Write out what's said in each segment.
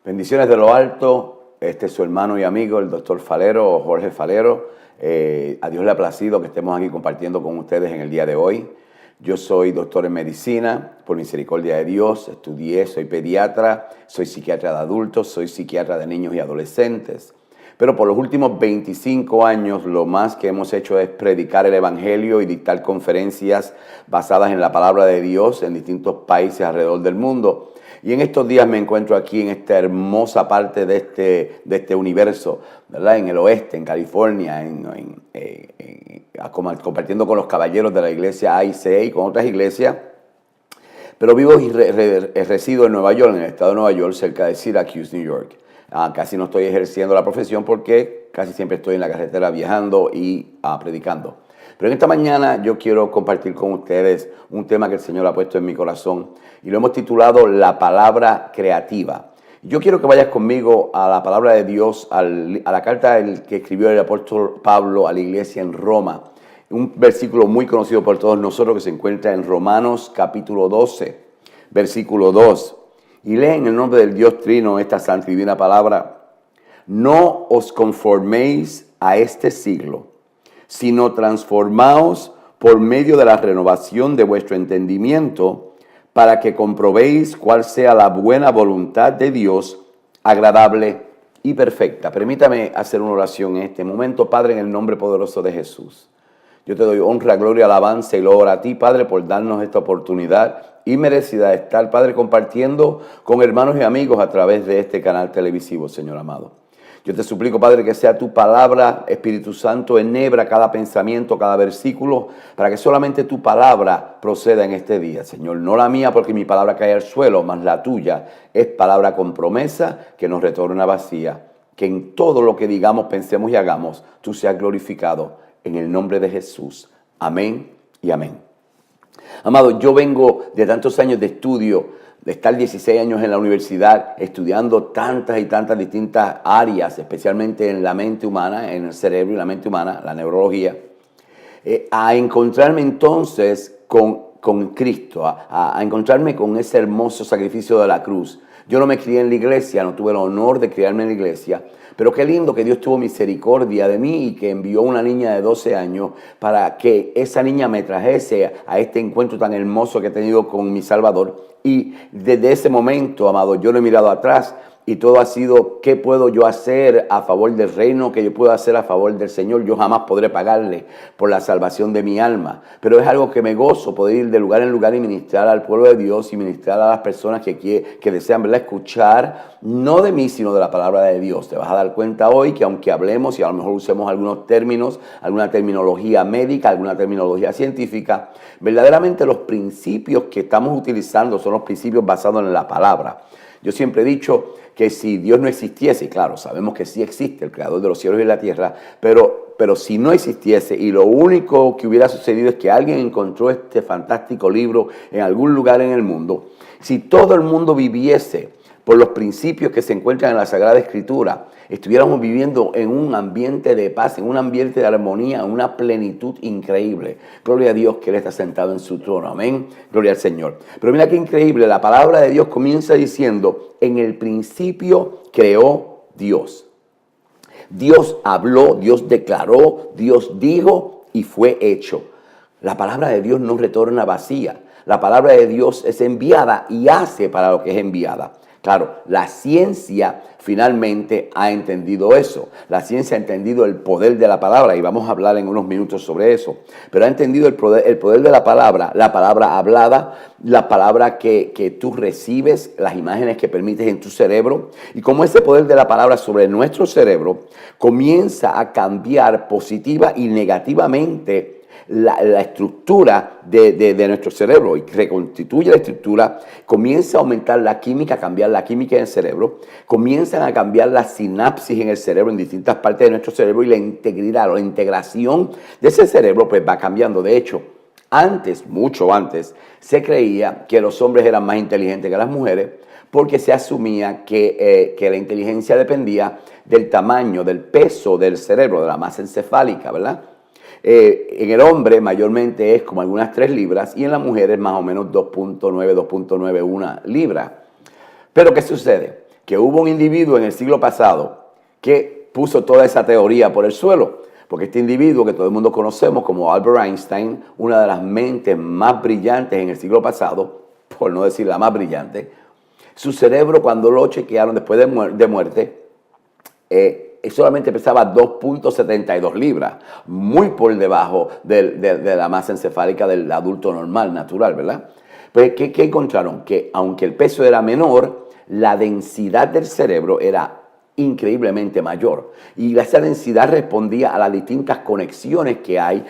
Bendiciones de lo alto. Este es su hermano y amigo, el doctor Falero, Jorge Falero. A Dios le ha placido que estemos aquí compartiendo con ustedes en el día de hoy. Yo soy doctor en medicina, por misericordia de Dios. Estudié, soy pediatra, soy psiquiatra de adultos, soy psiquiatra de niños y adolescentes. Pero por los últimos 25 años lo más que hemos hecho es predicar el evangelio y dictar conferencias basadas en la palabra de Dios en distintos países alrededor del mundo. Y en estos días me encuentro aquí en esta hermosa parte de este universo, ¿verdad? En el oeste, en California, compartiendo con los caballeros de la iglesia ICA y con otras iglesias. Pero vivo y resido en Nueva York, en el estado de Nueva York, cerca de Syracuse, New York. Casi no estoy ejerciendo la profesión porque casi siempre estoy en la carretera viajando y predicando. Pero en esta mañana yo quiero compartir con ustedes un tema que el Señor ha puesto en mi corazón y lo hemos titulado La Palabra Creativa. Yo quiero que vayas conmigo a la palabra de Dios, a la carta que escribió el apóstol Pablo a la iglesia en Roma. Un versículo muy conocido por todos nosotros que se encuentra en Romanos capítulo 12, versículo 2. Y lee en el nombre del Dios Trino esta santa y divina palabra. No os conforméis a este siglo, sino transformaos por medio de la renovación de vuestro entendimiento, para que comprobéis cuál sea la buena voluntad de Dios, agradable y perfecta. Permítame hacer una oración en este momento, Padre, en el nombre poderoso de Jesús. Yo te doy honra, gloria, alabanza y loor a ti, Padre, por darnos esta oportunidad y merecida de estar, Padre, compartiendo con hermanos y amigos a través de este canal televisivo, Señor amado. Yo te suplico, Padre, que sea tu palabra, Espíritu Santo, enhebra cada pensamiento, cada versículo, para que solamente tu palabra proceda en este día, Señor. No la mía, porque mi palabra cae al suelo, mas la tuya es palabra con promesa que nos retorna vacía. Que en todo lo que digamos, pensemos y hagamos, tú seas glorificado. En el nombre de Jesús. Amén y amén. Amado, yo vengo de tantos años de estudio, de estar 16 años en la universidad estudiando tantas y tantas distintas áreas, especialmente en la mente humana, en el cerebro y la mente humana, la neurología, a encontrarme entonces con Cristo, a encontrarme con ese hermoso sacrificio de la cruz. Yo no me crié en la iglesia, no tuve el honor de criarme en la iglesia, pero qué lindo que Dios tuvo misericordia de mí y que envió una niña de 12 años para que esa niña me trajese a este encuentro tan hermoso que he tenido con mi Salvador. Y desde ese momento, amado, yo no he mirado atrás y todo ha sido qué puedo yo hacer a favor del reino, que yo puedo hacer a favor del Señor. Yo jamás podré pagarle por la salvación de mi alma, pero es algo que me gozo, poder ir de lugar en lugar y ministrar al pueblo de Dios y ministrar a las personas que desean, ¿verdad?, escuchar, no de mí, sino de la palabra de Dios. Te vas a dar cuenta hoy que aunque hablemos y a lo mejor usemos algunos términos, alguna terminología médica, alguna terminología científica, verdaderamente los principios que estamos utilizando son los principios basados en la palabra. Yo siempre he dicho que si Dios no existiese, y claro, sabemos que sí existe, el creador de los cielos y la tierra, pero si no existiese y lo único que hubiera sucedido es que alguien encontró este fantástico libro en algún lugar en el mundo, si todo el mundo viviese por los principios que se encuentran en la Sagrada Escritura, estuviéramos viviendo en un ambiente de paz, en un ambiente de armonía, en una plenitud increíble. Gloria a Dios que Él está sentado en su trono. Amén. Gloria al Señor. Pero mira qué increíble, la palabra de Dios comienza diciendo, en el principio creó Dios. Dios habló, Dios declaró, Dios dijo y fue hecho. La palabra de Dios no retorna vacía. La palabra de Dios es enviada y hace para lo que es enviada. Claro, la ciencia finalmente ha entendido eso. La ciencia ha entendido el poder de la palabra y vamos a hablar en unos minutos sobre eso. Pero ha entendido el poder de la palabra hablada, la palabra que tú recibes, las imágenes que permites en tu cerebro. Y como ese poder de la palabra sobre nuestro cerebro comienza a cambiar positiva y negativamente la estructura de nuestro cerebro y reconstituye la estructura, comienza a aumentar la química, a cambiar la química en el cerebro, comienzan a cambiar la sinapsis en el cerebro, en distintas partes de nuestro cerebro, y la integridad o la integración de ese cerebro pues va cambiando. De hecho, mucho antes, se creía que los hombres eran más inteligentes que las mujeres porque se asumía que la inteligencia dependía del tamaño, del peso del cerebro, de la masa encefálica, ¿verdad? En el hombre mayormente es como algunas 3 libras y en la mujer es más o menos 2.9, 2.91 libras. Pero ¿qué sucede? que hubo un individuo en el siglo pasado que puso toda esa teoría por el suelo. Porque este individuo que todo el mundo conocemos como Albert Einstein, una de las mentes más brillantes en el siglo pasado, por no decir la más brillante, su cerebro cuando lo chequearon después de muerte, solamente pesaba 2.72 libras, muy por debajo de la masa encefálica del adulto normal, natural, ¿verdad? Pues, ¿qué encontraron? Que aunque el peso era menor, la densidad del cerebro era increíblemente mayor. Y esa densidad respondía a las distintas conexiones que hay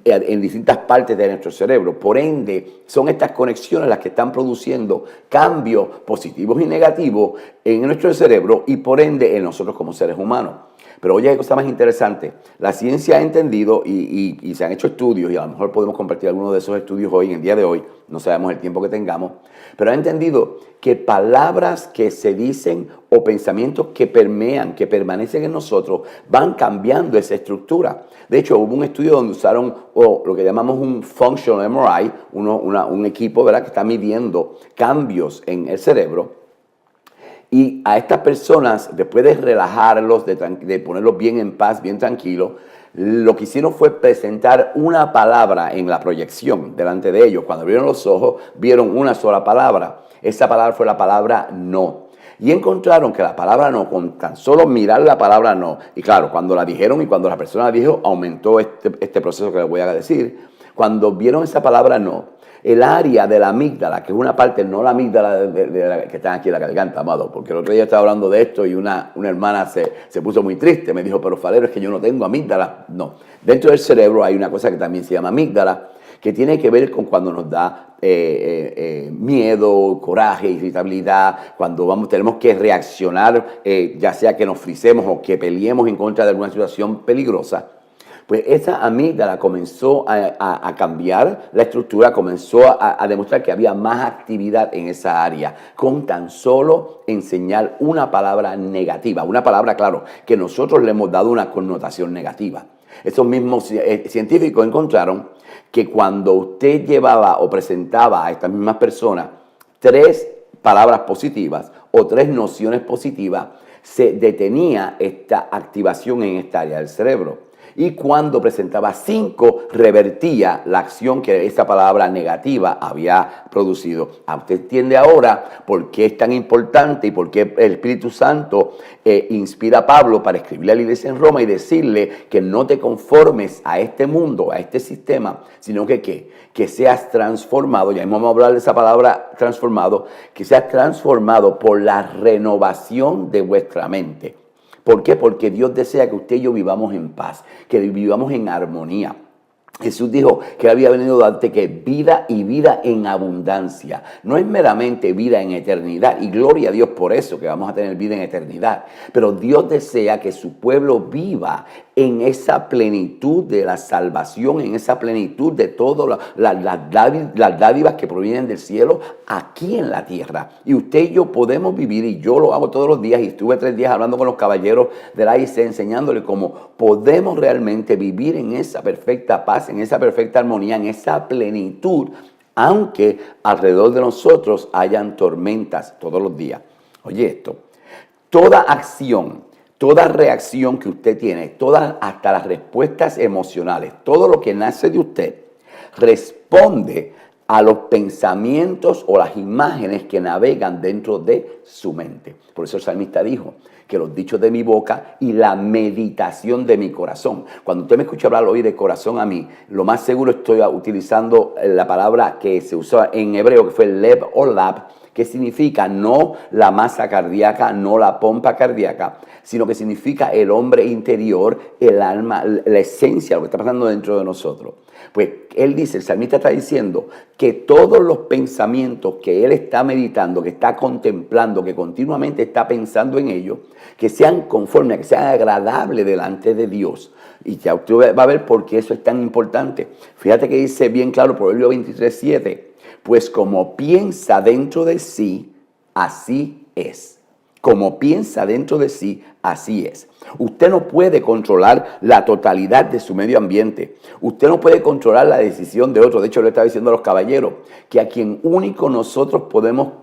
en distintas partes de nuestro cerebro. Por ende, son estas conexiones las que están produciendo cambios positivos y negativos en nuestro cerebro y por ende en nosotros como seres humanos. Pero oye, hay cosa más interesante. La ciencia ha entendido y se han hecho estudios, y a lo mejor podemos compartir algunos de esos estudios hoy, en el día de hoy, no sabemos el tiempo que tengamos, pero ha entendido que palabras que se dicen o pensamientos que permean, que permanecen en nosotros, van cambiando esa estructura. De hecho, hubo un estudio donde usaron lo que llamamos un functional MRI, un equipo, ¿verdad?, que está midiendo cambios en el cerebro. Y a estas personas, después de relajarlos, de ponerlos bien en paz, bien tranquilos, lo que hicieron fue presentar una palabra en la proyección delante de ellos. Cuando abrieron los ojos, vieron una sola palabra. Esa palabra fue la palabra no. Y encontraron que la palabra no, con tan solo mirar la palabra no, y claro, cuando la dijeron y cuando la persona la dijo, aumentó este proceso que les voy a decir. Cuando vieron esa palabra no, el área de la amígdala, que es una parte, no la amígdala que está aquí en la garganta, amado, porque el otro día estaba hablando de esto y una hermana se puso muy triste, me dijo, pero Falero, es que yo no tengo amígdala. No, dentro del cerebro hay una cosa que también se llama amígdala, que tiene que ver con cuando nos da miedo, coraje, irritabilidad, cuando tenemos que reaccionar, ya sea que nos fricemos o que peleemos en contra de alguna situación peligrosa. Pues esa amígdala comenzó a cambiar la estructura, comenzó a demostrar que había más actividad en esa área, con tan solo enseñar una palabra negativa, una palabra, claro, que nosotros le hemos dado una connotación negativa. Esos mismos científicos encontraron que cuando usted llevaba o presentaba a estas mismas personas 3 palabras positivas o 3 nociones positivas, se detenía esta activación en esta área del cerebro. Y cuando presentaba 5, revertía la acción que esa palabra negativa había producido. Usted entiende ahora por qué es tan importante y por qué el Espíritu Santo inspira a Pablo para escribirle a la iglesia en Roma y decirle que no te conformes a este mundo, a este sistema, sino que seas transformado, ya vamos a hablar de esa palabra transformado, que seas transformado por la renovación de vuestra mente. ¿Por qué? Porque Dios desea que usted y yo vivamos en paz, que vivamos en armonía. Jesús dijo que había venido a darte que vida y vida en abundancia. No es meramente vida en eternidad. Y gloria a Dios por eso, que vamos a tener vida en eternidad. Pero Dios desea que su pueblo viva en esa plenitud de la salvación, en esa plenitud de todas las dádivas que provienen del cielo aquí en la tierra. Y usted y yo podemos vivir, y yo lo hago todos los días, y estuve 3 días hablando con los caballeros del AIC, enseñándoles cómo podemos realmente vivir en esa perfecta paz, en esa perfecta armonía, en esa plenitud, aunque alrededor de nosotros hayan tormentas todos los días. Oye esto, toda acción, toda reacción que usted tiene, hasta las respuestas emocionales, todo lo que nace de usted, responde a los pensamientos o las imágenes que navegan dentro de su mente. Por eso el salmista dijo que los dichos de mi boca y la meditación de mi corazón. Cuando usted me escucha hablar hoy de corazón a mí, lo más seguro estoy utilizando la palabra que se usa en hebreo, que fue lev o lab, que significa no la masa cardíaca, no la pompa cardíaca, sino que significa el hombre interior, el alma, la esencia, lo que está pasando dentro de nosotros. Pues él dice, el salmista está diciendo que todos los pensamientos que él está meditando, que está contemplando, que continuamente está pensando en ellos, que sean conformes, que sean agradables delante de Dios. Y ya usted va a ver por qué eso es tan importante. Fíjate que dice bien claro, Proverbio 23:7, pues como piensa dentro de sí, así es. Como piensa dentro de sí, así es. Usted no puede controlar la totalidad de su medio ambiente. Usted no puede controlar la decisión de otro. De hecho, le estaba diciendo a los caballeros que a quien único nosotros podemos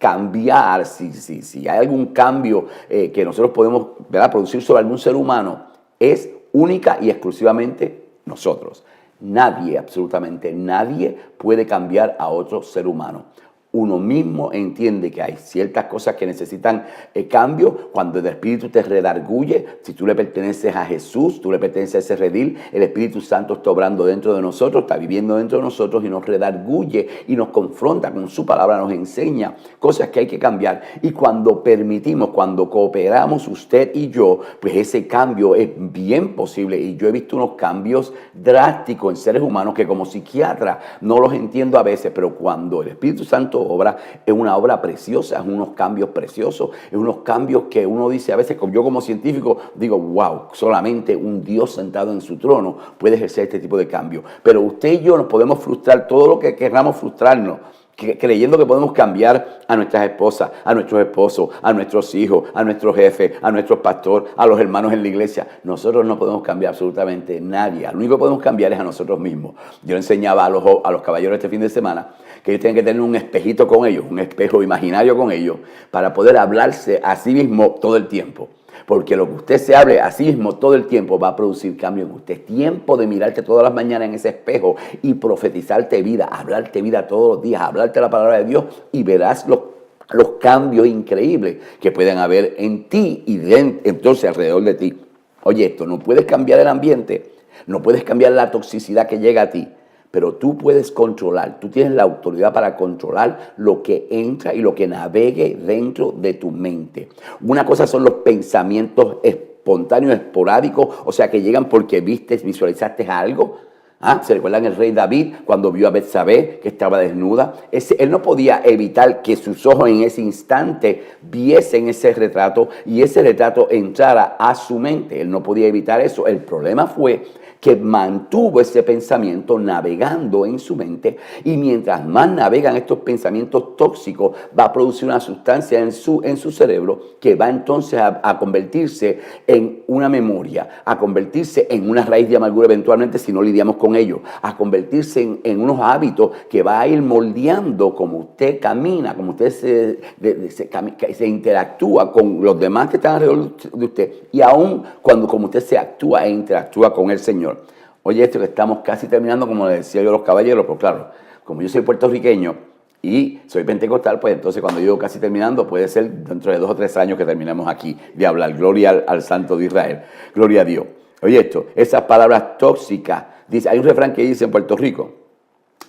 cambiar, si hay algún cambio que nosotros podemos, ¿verdad?, producir sobre algún ser humano, es única y exclusivamente nosotros. Nadie, absolutamente nadie puede cambiar a otro ser humano. Uno mismo entiende que hay ciertas cosas que necesitan cambio cuando el Espíritu te redarguye. Si tú le perteneces a Jesús, tú le perteneces a ese redil, el Espíritu Santo está obrando dentro de nosotros, está viviendo dentro de nosotros y nos redarguye y nos confronta con su palabra, nos enseña cosas que hay que cambiar. Y cuando permitimos, cuando cooperamos usted y yo, pues ese cambio es bien posible. Y yo he visto unos cambios drásticos en seres humanos que como psiquiatra no los entiendo a veces, pero cuando el Espíritu Santo obra, es una obra preciosa, es unos cambios preciosos, es unos cambios que uno dice a veces, yo como científico digo, wow, solamente un Dios sentado en su trono puede ejercer este tipo de cambios. Pero usted y yo nos podemos frustrar todo lo que queramos frustrarnos, creyendo que podemos cambiar a nuestras esposas, a nuestros esposos, a nuestros hijos, a nuestros jefes, a nuestros pastores, a los hermanos en la iglesia. Nosotros no podemos cambiar absolutamente nadie. Lo único que podemos cambiar es a nosotros mismos. Yo enseñaba a los caballeros este fin de semana que ellos tienen que tener un espejito con ellos, un espejo imaginario con ellos, para poder hablarse a sí mismo todo el tiempo. Porque lo que usted se hable a sí mismo todo el tiempo va a producir cambio en usted. Es tiempo de mirarte todas las mañanas en ese espejo y profetizarte vida, hablarte vida todos los días, hablarte la palabra de Dios y verás los cambios increíbles que pueden haber en ti y entonces alrededor de ti. Oye, esto, no puedes cambiar el ambiente, no puedes cambiar la toxicidad que llega a ti, pero tú puedes controlar, tú tienes la autoridad para controlar lo que entra y lo que navegue dentro de tu mente. Una cosa son los pensamientos espontáneos, esporádicos, o sea, que llegan porque visualizaste algo. ¿Se recuerdan el rey David cuando vio a Betsabé que estaba desnuda? Él no podía evitar que sus ojos en ese instante viesen ese retrato y ese retrato entrara a su mente. Él no podía evitar eso. El problema fue que mantuvo ese pensamiento navegando en su mente y mientras más navegan estos pensamientos tóxicos va a producir una sustancia en su cerebro que va entonces a convertirse en una memoria, a convertirse en una raíz de amargura eventualmente si no lidiamos con ello, a convertirse en unos hábitos que va a ir moldeando como usted camina, como usted se interactúa con los demás que están alrededor de usted y aún como usted se actúa e interactúa con el Señor. Oye, esto que estamos casi terminando, como les decía yo a los caballeros, pero claro, como yo soy puertorriqueño y soy pentecostal, pues entonces cuando yo casi terminando puede ser dentro de 2 o 3 años que terminemos aquí de hablar. Gloria al Santo de Israel, gloria a Dios. Oye esto, esas palabras tóxicas, dice, hay un refrán que dice en Puerto Rico,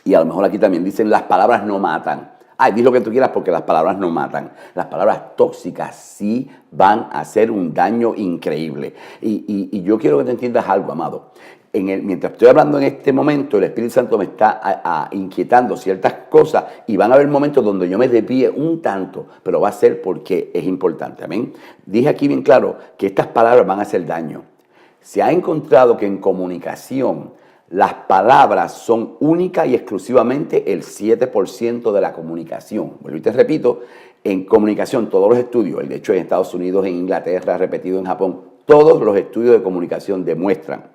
y a lo mejor aquí también dicen, las palabras no matan. Di lo que tú quieras porque las palabras no matan. Las palabras tóxicas sí van a hacer un daño increíble. Y yo quiero que te entiendas algo, amado. Mientras estoy hablando en este momento, el Espíritu Santo me está inquietando ciertas cosas y van a haber momentos donde yo me desvíe un tanto, pero va a ser porque es importante. Amén. Dije aquí bien claro que estas palabras van a hacer daño. Se ha encontrado que en comunicación las palabras son única y exclusivamente el 7% de la comunicación. Bueno, y te repito, en comunicación, todos los estudios, de hecho en Estados Unidos, en Inglaterra, repetido en Japón, todos los estudios de comunicación demuestran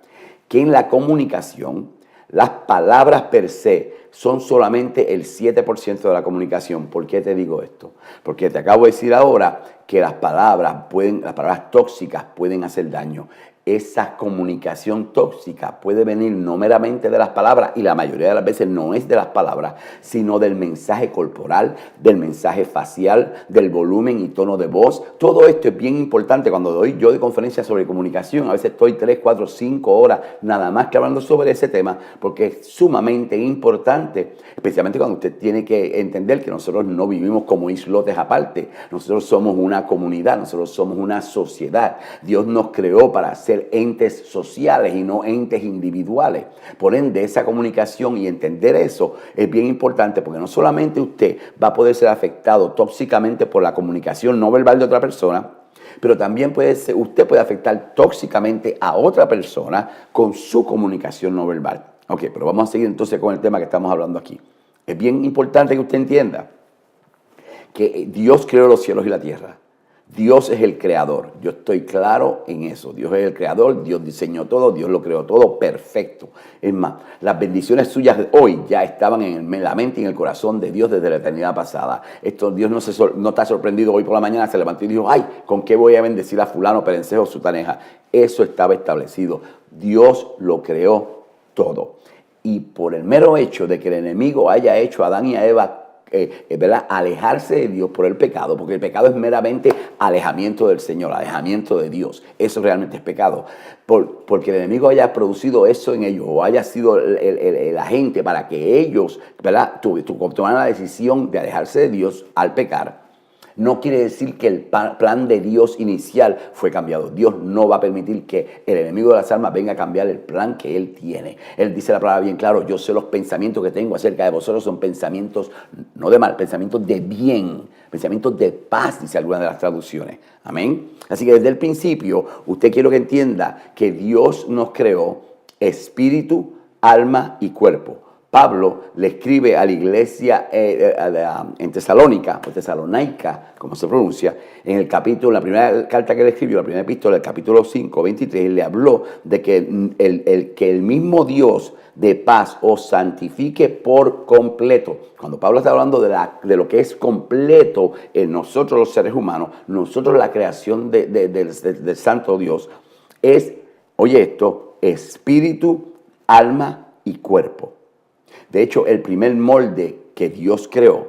que en la comunicación las palabras per se son solamente el 7% de la comunicación. ¿Por qué te digo esto? Porque te acabo de decir ahora que las palabras tóxicas pueden hacer daño. Esa comunicación tóxica puede venir no meramente de las palabras, y la mayoría de las veces no es de las palabras, sino del mensaje corporal, del mensaje facial, del volumen y tono de voz. Todo esto es bien importante. Cuando doy yo de conferencias sobre comunicación, a veces estoy 3, 4, 5 horas nada más que hablando sobre ese tema, porque es sumamente importante, especialmente cuando usted tiene que entender que nosotros no vivimos como islotes aparte. Nosotros somos una comunidad, nosotros somos una sociedad. Dios nos creó para ser entes sociales y no entes individuales. Por ende, esa comunicación y entender eso es bien importante, porque no solamente usted va a poder ser afectado tóxicamente por la comunicación no verbal de otra persona, pero también usted puede afectar tóxicamente a otra persona con su comunicación no verbal. Ok, pero vamos a seguir entonces con el tema que estamos hablando aquí. Es bien importante que usted entienda que Dios creó los cielos y la tierra. Dios es el creador. Yo estoy claro en eso. Dios es el creador, Dios diseñó todo, Dios lo creó todo perfecto. Es más, las bendiciones suyas de hoy ya estaban en la mente y en el corazón de Dios desde la eternidad pasada. Esto Dios no está sorprendido hoy por la mañana, se levantó y dijo, ay, ¿con qué voy a bendecir a fulano, perencejo, sutaneja? Eso estaba establecido. Dios lo creó todo. Y por el mero hecho de que el enemigo haya hecho a Adán y a Eva ¿verdad? Alejarse de Dios por el pecado, porque el pecado es meramente alejamiento del Señor, alejamiento de Dios. Eso realmente es pecado. Porque el enemigo haya producido eso en ellos o haya sido el agente para que ellos, ¿verdad? Tomaran la decisión de alejarse de Dios al pecar. No quiere decir que el plan de Dios inicial fue cambiado. Dios no va a permitir que el enemigo de las almas venga a cambiar el plan que Él tiene. Él dice la palabra bien claro, yo sé los pensamientos que tengo acerca de vosotros, son pensamientos no de mal, pensamientos de bien, pensamientos de paz, dice alguna de las traducciones. Amén. Así que desde el principio, usted quiero que entienda que Dios nos creó espíritu, alma y cuerpo. Pablo le escribe a la iglesia en Tesalónica, o Tesalonaica, como se pronuncia, en el capítulo, la primera carta que le escribió, la primera epístola, el capítulo 5, 23, él le habló de que el mismo Dios de paz os santifique por completo. Cuando Pablo está hablando de lo que es completo en nosotros los seres humanos, nosotros la creación del Santo Dios, es, oye esto, espíritu, alma y cuerpo. De hecho, el primer molde que Dios creó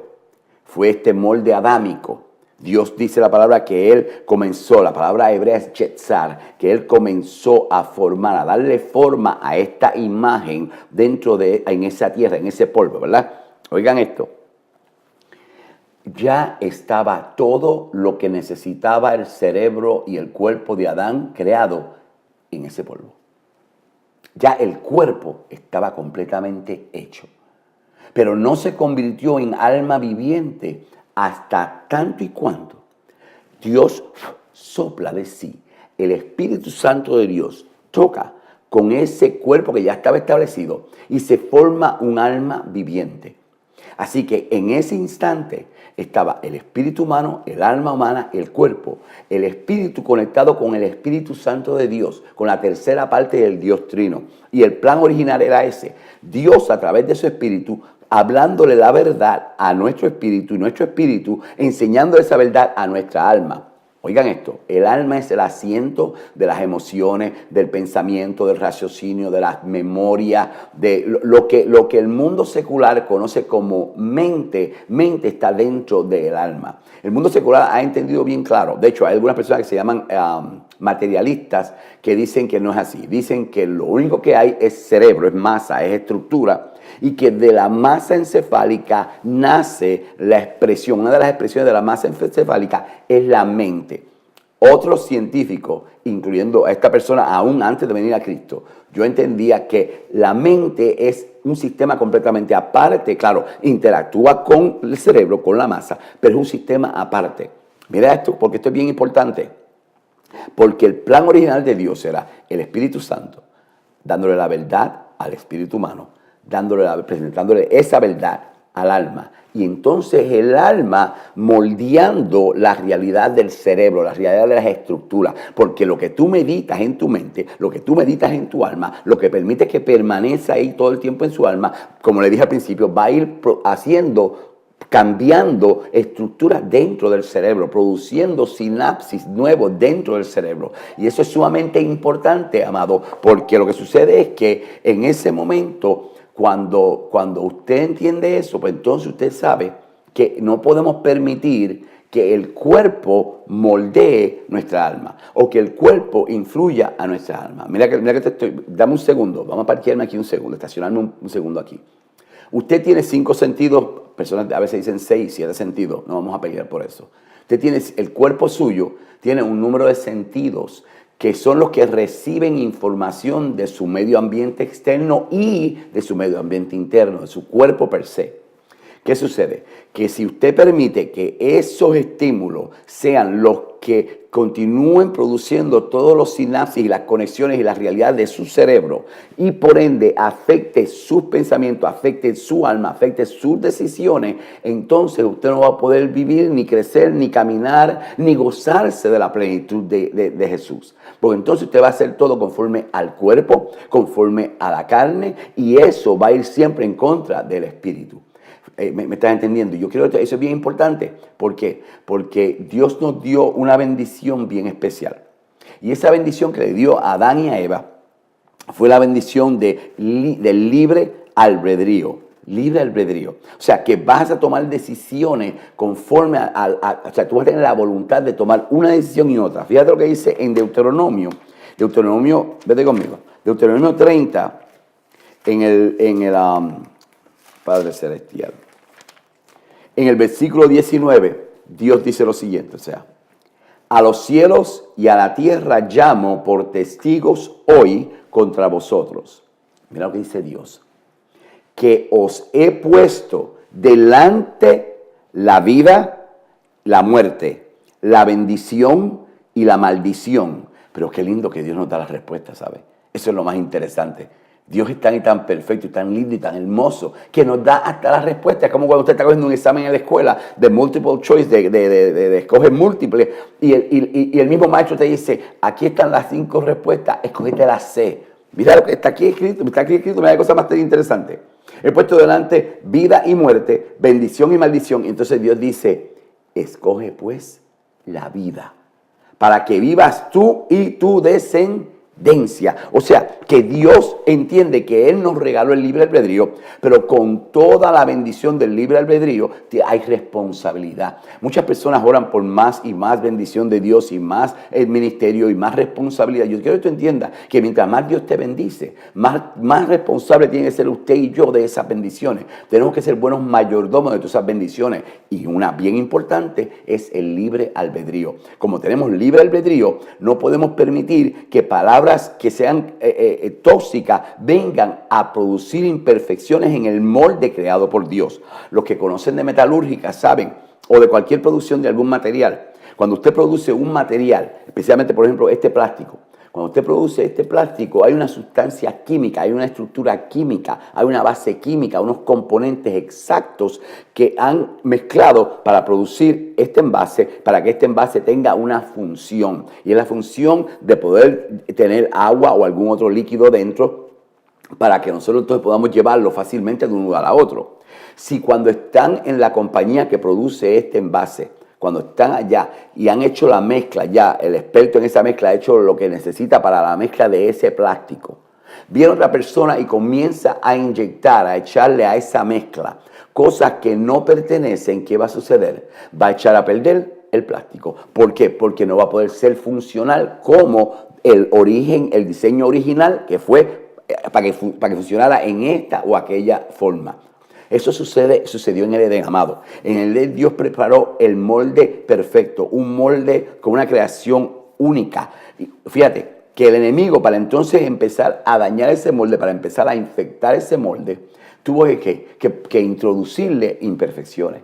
fue este molde adámico. Dios dice la palabra que Él comenzó, la palabra hebrea es yetzar, que Él comenzó a formar, a darle forma a esta imagen en esa tierra, en ese polvo, ¿verdad? Oigan esto. Ya estaba todo lo que necesitaba el cerebro y el cuerpo de Adán creado en ese polvo. Ya el cuerpo estaba completamente hecho. Pero no se convirtió en alma viviente hasta tanto y cuanto Dios sopla de sí. El Espíritu Santo de Dios toca con ese cuerpo que ya estaba establecido y se forma un alma viviente. Así que en ese instante estaba el espíritu humano, el alma humana, el cuerpo, el espíritu conectado con el Espíritu Santo de Dios, con la tercera parte del Dios Trino. Y el plan original era ese. Dios a través de su espíritu, hablándole la verdad a nuestro espíritu y nuestro espíritu enseñando esa verdad a nuestra alma. Oigan esto, el alma es el asiento de las emociones, del pensamiento, del raciocinio, de las memorias, de lo que el mundo secular conoce como mente. Mente está dentro del alma. El mundo secular ha entendido bien claro. De hecho, hay algunas personas que se llaman materialistas que dicen que no es así. Dicen que lo único que hay es cerebro, es masa, es estructura. Y que de la masa encefálica nace la expresión. Una de las expresiones de la masa encefálica es la mente. Otros científicos, incluyendo a esta persona aún antes de venir a Cristo, yo entendía que la mente es un sistema completamente aparte. Claro, interactúa con el cerebro, con la masa, pero es un sistema aparte. Mira esto, porque esto es bien importante. Porque el plan original de Dios era el Espíritu Santo, dándole la verdad al espíritu humano, presentándole esa verdad al alma. Y entonces el alma moldeando la realidad del cerebro, la realidad de las estructuras. Porque lo que tú meditas en tu mente, lo que tú meditas en tu alma, lo que permite que permanezca ahí todo el tiempo en su alma, como le dije al principio, va a ir cambiando estructuras dentro del cerebro, produciendo sinapsis nuevos dentro del cerebro. Y eso es sumamente importante, amado, porque lo que sucede es que en ese momento, cuando usted entiende eso, pues entonces usted sabe que no podemos permitir que el cuerpo moldee nuestra alma o que el cuerpo influya a nuestra alma. Mira que dame un segundo, vamos a parquearme aquí un segundo, estacionarme un segundo aquí. Usted tiene 5 sentidos, personas a veces dicen 6, 7 sentidos, no vamos a pelear por eso. Usted tiene, el cuerpo suyo tiene un número de sentidos que son los que reciben información de su medio ambiente externo y de su medio ambiente interno, de su cuerpo per se. ¿Qué sucede? Que si usted permite que esos estímulos sean los que continúen produciendo todos los sinapsis y las conexiones y la realidad de su cerebro y por ende afecte sus pensamientos, afecte su alma, afecte sus decisiones, entonces usted no va a poder vivir, ni crecer, ni caminar, ni gozarse de la plenitud de Jesús. Porque entonces usted va a hacer todo conforme al cuerpo, conforme a la carne, y eso va a ir siempre en contra del espíritu. ¿Me estás entendiendo? Yo creo que eso es bien importante. ¿Por qué? Porque Dios nos dio una bendición bien especial. Y esa bendición que le dio a Adán y a Eva fue la bendición del libre albedrío. Libre albedrío. O sea, que vas a tomar decisiones conforme o sea, tú vas a tener la voluntad de tomar una decisión y otra. Fíjate lo que dice en Deuteronomio, vete conmigo, Deuteronomio 30, en el Padre Celestial. En el versículo 19, Dios dice lo siguiente, o sea, a los cielos y a la tierra llamo por testigos hoy contra vosotros. Mira lo que dice Dios. Que os he puesto delante la vida, la muerte, la bendición y la maldición. Pero qué lindo que Dios nos da la respuesta, ¿sabe? Eso es lo más interesante. Dios es tan y tan perfecto y tan lindo y tan hermoso que nos da hasta la respuesta. Es como cuando usted está cogiendo un examen en la escuela de multiple choice, de escoger múltiples, y el mismo maestro te dice, aquí están las 5 respuestas, escogete la C. Mira lo que está aquí escrito, mira la cosa más interesante. He puesto delante vida y muerte, bendición y maldición. Y entonces Dios dice, escoge pues la vida, para que vivas tú y tu descendencia. O sea, que Dios entiende que Él nos regaló el libre albedrío, pero con toda la bendición del libre albedrío hay responsabilidad. Muchas personas oran por más y más bendición de Dios y más el ministerio y más responsabilidad. Yo quiero que tú entiendas que mientras más Dios te bendice, más responsable tiene que ser usted y yo de esas bendiciones. Tenemos que ser buenos mayordomos de todas esas bendiciones. Y una bien importante es el libre albedrío. Como tenemos libre albedrío, no podemos permitir que palabras que sean tóxicas vengan a producir imperfecciones en el molde creado por Dios. Los que conocen de metalúrgica saben, o de cualquier producción de algún material, cuando usted produce un material, especialmente por ejemplo este plástico, cuando usted produce este plástico hay una sustancia química, hay una estructura química, hay una base química, unos componentes exactos que han mezclado para producir este envase, para que este envase tenga una función. Y es la función de poder tener agua o algún otro líquido dentro para que nosotros entonces podamos llevarlo fácilmente de un lugar a otro. Si cuando están en la compañía que produce este envase, cuando están allá y han hecho la mezcla, ya el experto en esa mezcla ha hecho lo que necesita para la mezcla de ese plástico, viene otra persona y comienza a inyectar, a echarle a esa mezcla cosas que no pertenecen, ¿qué va a suceder? Va a echar a perder el plástico. ¿Por qué? Porque no va a poder ser funcional como el origen, el diseño original que fue para que funcionara en esta o aquella forma. Eso sucedió en el Edén, amado. En el Edén Dios preparó el molde perfecto, un molde con una creación única. Y fíjate que el enemigo, para entonces empezar a dañar ese molde, para empezar a infectar ese molde, tuvo que introducirle imperfecciones.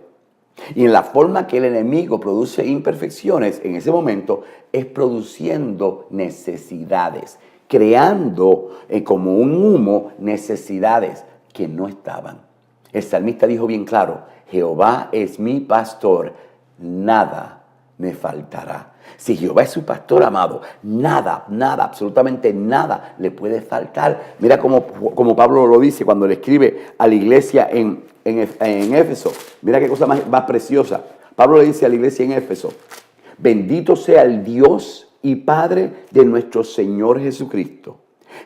Y en la forma que el enemigo produce imperfecciones en ese momento es produciendo necesidades, creando como un humo necesidades que no estaban. El salmista dijo bien claro, Jehová es mi pastor, nada me faltará. Si Jehová es su pastor amado, nada, absolutamente nada le puede faltar. Mira como Pablo lo dice cuando le escribe a la iglesia en Éfeso. Mira qué cosa más preciosa. Pablo le dice a la iglesia en Éfeso, bendito sea el Dios y Padre de nuestro Señor Jesucristo,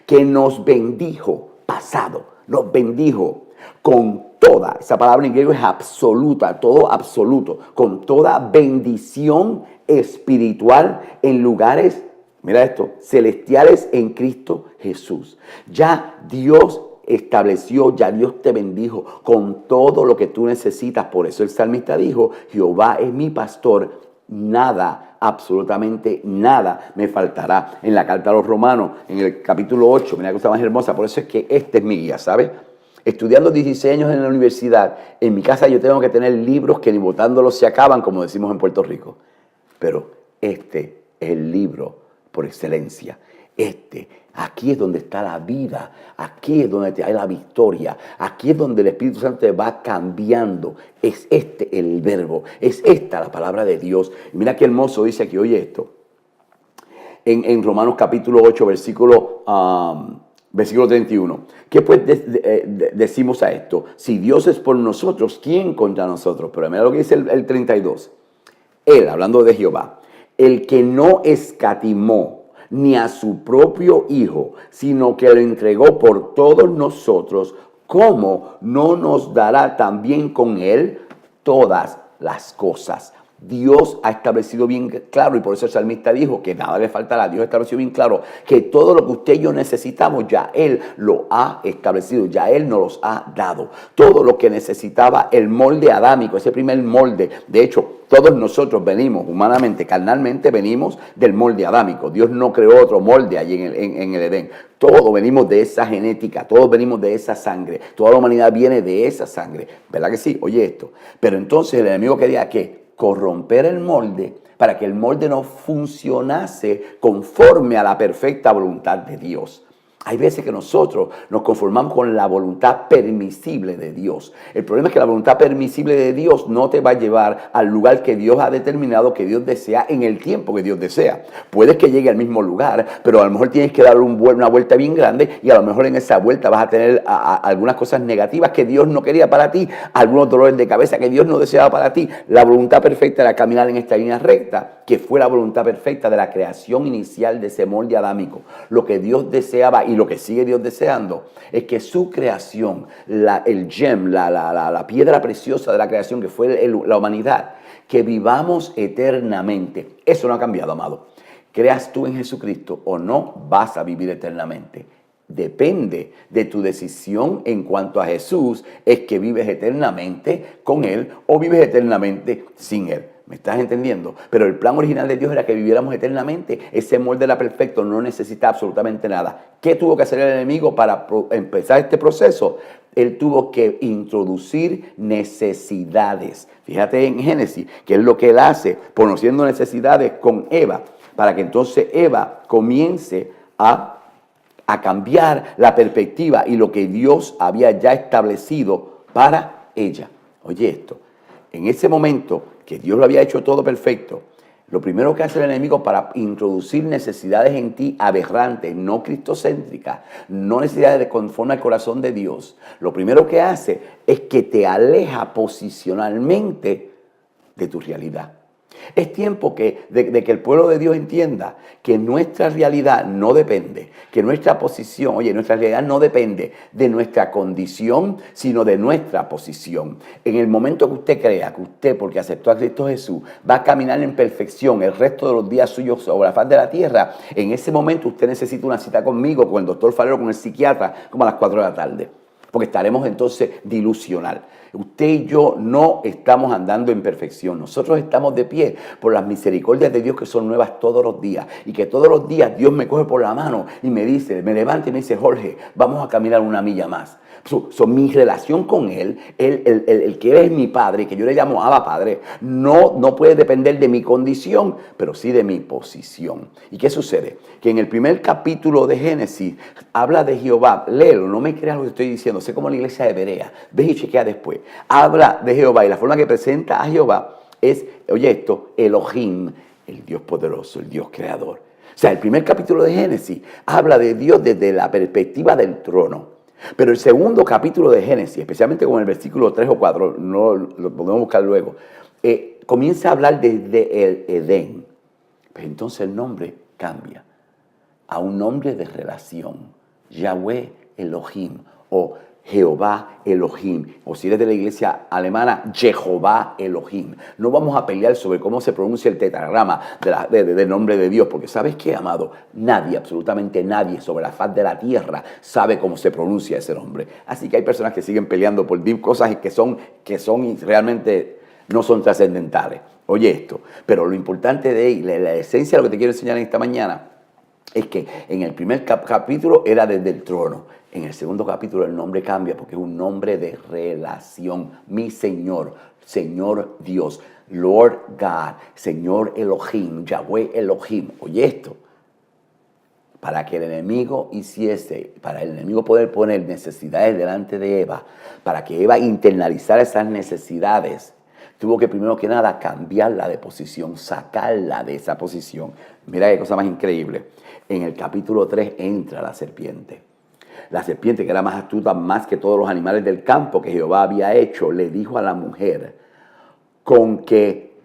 que nos bendijo, pasado, nos bendijo con toda, esa palabra en griego es absoluta, todo absoluto, con toda bendición espiritual en lugares, mira esto, celestiales en Cristo Jesús. Ya Dios estableció, ya Dios te bendijo con todo lo que tú necesitas. Por eso el salmista dijo, Jehová es mi pastor, nada, absolutamente nada me faltará. En la carta a los Romanos, en el capítulo 8, mira qué cosa más hermosa, por eso es que este es mi guía, ¿sabes? Estudiando 16 años en la universidad, en mi casa yo tengo que tener libros que ni botándolos se acaban, como decimos en Puerto Rico. Pero Este es el libro por excelencia. Aquí es donde está la vida, aquí es donde te hay la victoria, aquí es donde el Espíritu Santo te va cambiando. Es el verbo, es esta la palabra de Dios. Mira qué hermoso dice aquí, oye esto. En Romanos capítulo 8, versículo 31. ¿Qué pues decimos a esto? Si Dios es por nosotros, ¿quién contra nosotros? Pero mira lo que dice el 32. Él, hablando de Jehová, el que no escatimó ni a su propio Hijo, sino que lo entregó por todos nosotros, ¿cómo no nos dará también con él todas las cosas? Dios ha establecido bien claro, y por eso el salmista dijo que nada le faltará. Dios ha establecido bien claro que todo lo que usted y yo necesitamos, ya Él lo ha establecido, ya Él nos los ha dado. Todo lo que necesitaba el molde adámico, ese primer molde. De hecho, todos nosotros venimos, humanamente, carnalmente, venimos del molde adámico. Dios no creó otro molde allí en el Edén. Todos venimos de esa genética, todos venimos de esa sangre. Toda la humanidad viene de esa sangre. ¿Verdad que sí? Oye esto. Pero entonces el enemigo quería que corromper el molde para que el molde no funcionase conforme a la perfecta voluntad de Dios. Hay veces que nosotros nos conformamos con la voluntad permisible de Dios. El problema es que la voluntad permisible de Dios no te va a llevar al lugar que Dios ha determinado, que Dios desea, en el tiempo que Dios desea. Puedes que llegue al mismo lugar, pero a lo mejor tienes que dar una vuelta bien grande y a lo mejor en esa vuelta vas a tener algunas cosas negativas que Dios no quería para ti, algunos dolores de cabeza que Dios no deseaba para ti. La voluntad perfecta era caminar en esta línea recta, que fue la voluntad perfecta de la creación inicial de ese molde adámico. Lo que Dios deseaba y lo que sigue Dios deseando es que su creación, el gem, la piedra preciosa de la creación que fue la humanidad, que vivamos eternamente. Eso no ha cambiado, amado. Creas tú en Jesucristo o no, vas a vivir eternamente. Depende de tu decisión en cuanto a Jesús, es que vives eternamente con Él o vives eternamente sin Él. ¿Me estás entendiendo? Pero el plan original de Dios era que viviéramos eternamente. Ese molde era perfecto, no necesita absolutamente nada. ¿Qué tuvo que hacer el enemigo para empezar este proceso? Él tuvo que introducir necesidades. Fíjate en Génesis, que es lo que él hace, conociendo necesidades con Eva, para que entonces Eva comience a cambiar la perspectiva y lo que Dios había ya establecido para ella. Oye esto, en ese momento que Dios lo había hecho todo perfecto, lo primero que hace el enemigo para introducir necesidades en ti aberrantes, no cristocéntricas, no necesidades de conforme al corazón de Dios, lo primero que hace es que te aleja posicionalmente de tu realidad. Es tiempo de que el pueblo de Dios entienda que nuestra realidad no depende, que nuestra posición, nuestra realidad no depende de nuestra condición, sino de nuestra posición. En el momento que usted crea que usted, porque aceptó a Cristo Jesús, va a caminar en perfección el resto de los días suyos sobre la faz de la tierra, en ese momento usted necesita una cita conmigo, con el doctor Falero, con el psiquiatra, como a las 4 de la tarde. Porque estaremos entonces dilusional. Usted y yo no estamos andando en perfección. Nosotros estamos de pie por las misericordias de Dios que son nuevas todos los días. Y que todos los días Dios me coge por la mano y me dice, me levanta y me dice, Jorge, vamos a caminar una milla más. Mi relación con Él, el que es mi Padre, que yo le llamo Abba Padre, no puede depender de mi condición, pero sí de mi posición. ¿Y qué sucede? Que en el primer capítulo de Génesis habla de Jehová. Léelo, no me creas lo que estoy diciendo. Sé como la iglesia de Berea. Ve y chequea después. Habla de Jehová y la forma que presenta a Jehová es, oye esto, Elohim, el Dios poderoso, el Dios creador. O sea, el primer capítulo de Génesis habla de Dios desde la perspectiva del trono. Pero el segundo capítulo de Génesis, especialmente con el versículo 3 o 4, no lo podemos buscar luego, comienza a hablar desde el Edén. Pero entonces el nombre cambia a un nombre de relación. Yahweh Elohim o Jehová Elohim, o si eres de la iglesia alemana, Jehová Elohim. No vamos a pelear sobre cómo se pronuncia el tetragrama del nombre de Dios, porque ¿sabes qué, amado? Nadie, absolutamente nadie sobre la faz de la tierra sabe cómo se pronuncia ese nombre. Así que hay personas que siguen peleando por cosas que son realmente no son trascendentales. Oye esto, pero lo importante de la esencia de lo que te quiero enseñar en esta mañana es que en el primer capítulo era desde el trono. En el segundo capítulo el nombre cambia porque es un nombre de relación. Mi Señor, Señor Dios. Lord God, Señor Elohim, Yahweh Elohim. Oye esto, para que el enemigo para el enemigo poder poner necesidades delante de Eva, para que Eva internalizara esas necesidades, tuvo que primero que nada cambiarla de posición, sacarla de esa posición. Mira qué cosa más increíble. En el capítulo 3 entra la serpiente. La serpiente, que era más astuta más que todos los animales del campo que Jehová había hecho, le dijo a la mujer con que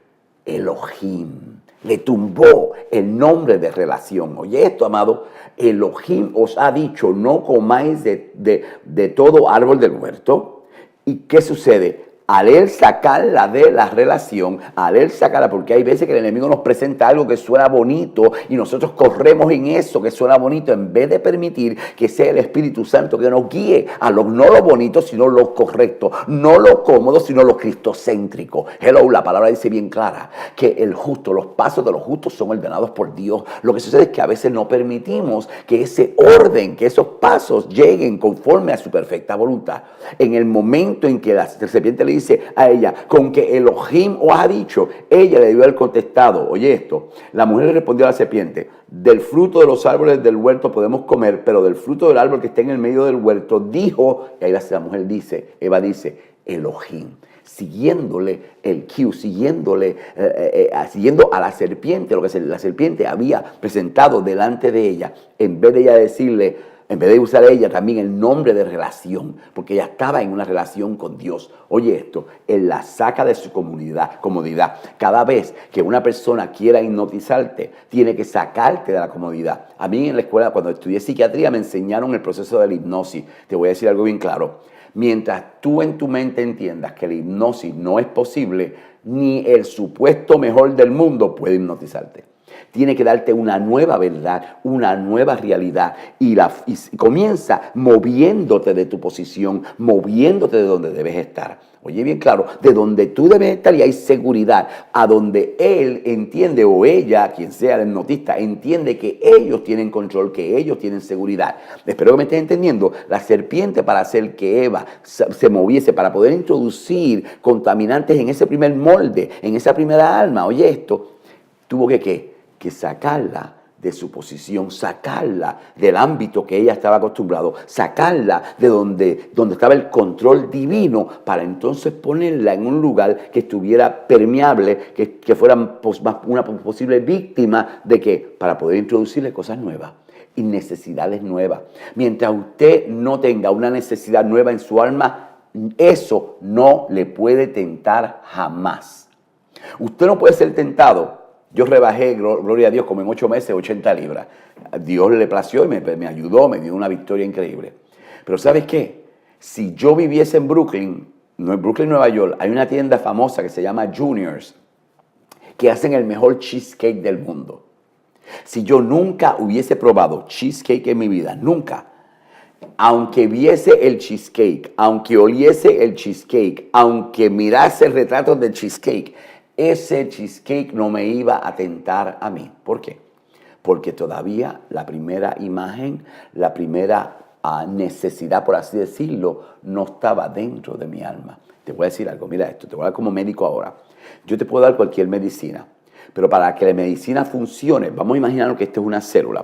Elohim le tumbó el nombre de relación. Oye esto, amado, Elohim os ha dicho, no comáis de todo árbol del huerto. ¿Y qué sucede? Al él sacarla de la relación, al él sacarla, porque hay veces que el enemigo nos presenta algo que suena bonito y nosotros corremos en eso que suena bonito en vez de permitir que sea el Espíritu Santo que nos guíe a no lo bonito, sino lo correcto, no lo cómodo, sino lo cristocéntrico. Hello, la palabra dice bien clara que el justo, los pasos de los justos son ordenados por Dios. Lo que sucede es que a veces no permitimos que ese orden, que esos pasos lleguen conforme a su perfecta voluntad. En el momento en que la serpiente le dice a ella, con que Elohim os ha dicho, ella le debió haber contestado, oye esto, la mujer le respondió a la serpiente, del fruto de los árboles del huerto podemos comer, pero del fruto del árbol que está en el medio del huerto, dijo, y ahí la mujer dice, Eva dice, Elohim, siguiéndole el cue, siguiendo a la serpiente, lo que la serpiente había presentado delante de ella, en vez de ella decirle, en vez de usar ella también el nombre de relación, porque ella estaba en una relación con Dios. Oye esto, Él la saca de su comodidad. Cada vez que una persona quiera hipnotizarte, tiene que sacarte de la comodidad. A mí en la escuela, cuando estudié psiquiatría, me enseñaron el proceso de la hipnosis. Te voy a decir algo bien claro. Mientras tú en tu mente entiendas que la hipnosis no es posible, ni el supuesto mejor del mundo puede hipnotizarte. Tiene que darte una nueva verdad, una nueva realidad y comienza moviéndote de tu posición, moviéndote de donde debes estar. Oye bien claro, de donde tú debes estar y hay seguridad, a donde él entiende o ella, quien sea el hipnotista, entiende que ellos tienen control, que ellos tienen seguridad. Espero que me estés entendiendo. La serpiente, para hacer que Eva se moviese, para poder introducir contaminantes en ese primer molde, en esa primera alma, oye esto, tuvo que sacarla de su posición, sacarla del ámbito que ella estaba acostumbrado, sacarla de donde estaba el control divino, para entonces ponerla en un lugar que estuviera permeable, que fuera una posible víctima de que, para poder introducirle cosas nuevas y necesidades nuevas. Mientras usted no tenga una necesidad nueva en su alma, eso no le puede tentar jamás. Usted no puede ser tentado. Yo rebajé, gloria a Dios, como en 8 meses, 80 libras. Dios le plació y me ayudó, me dio una victoria increíble. Pero ¿sabes qué? Si yo viviese en Brooklyn, Nueva York, hay una tienda famosa que se llama Juniors, que hacen el mejor cheesecake del mundo. Si yo nunca hubiese probado cheesecake en mi vida, nunca, aunque viese el cheesecake, aunque oliese el cheesecake, aunque mirase retratos del cheesecake, ese cheesecake no me iba a tentar a mí. ¿Por qué? Porque todavía la primera imagen, la primera necesidad, por así decirlo, no estaba dentro de mi alma. Te voy a decir algo, mira esto, te voy a dar como médico ahora. Yo te puedo dar cualquier medicina, pero para que la medicina funcione, vamos a imaginar que esto es una célula,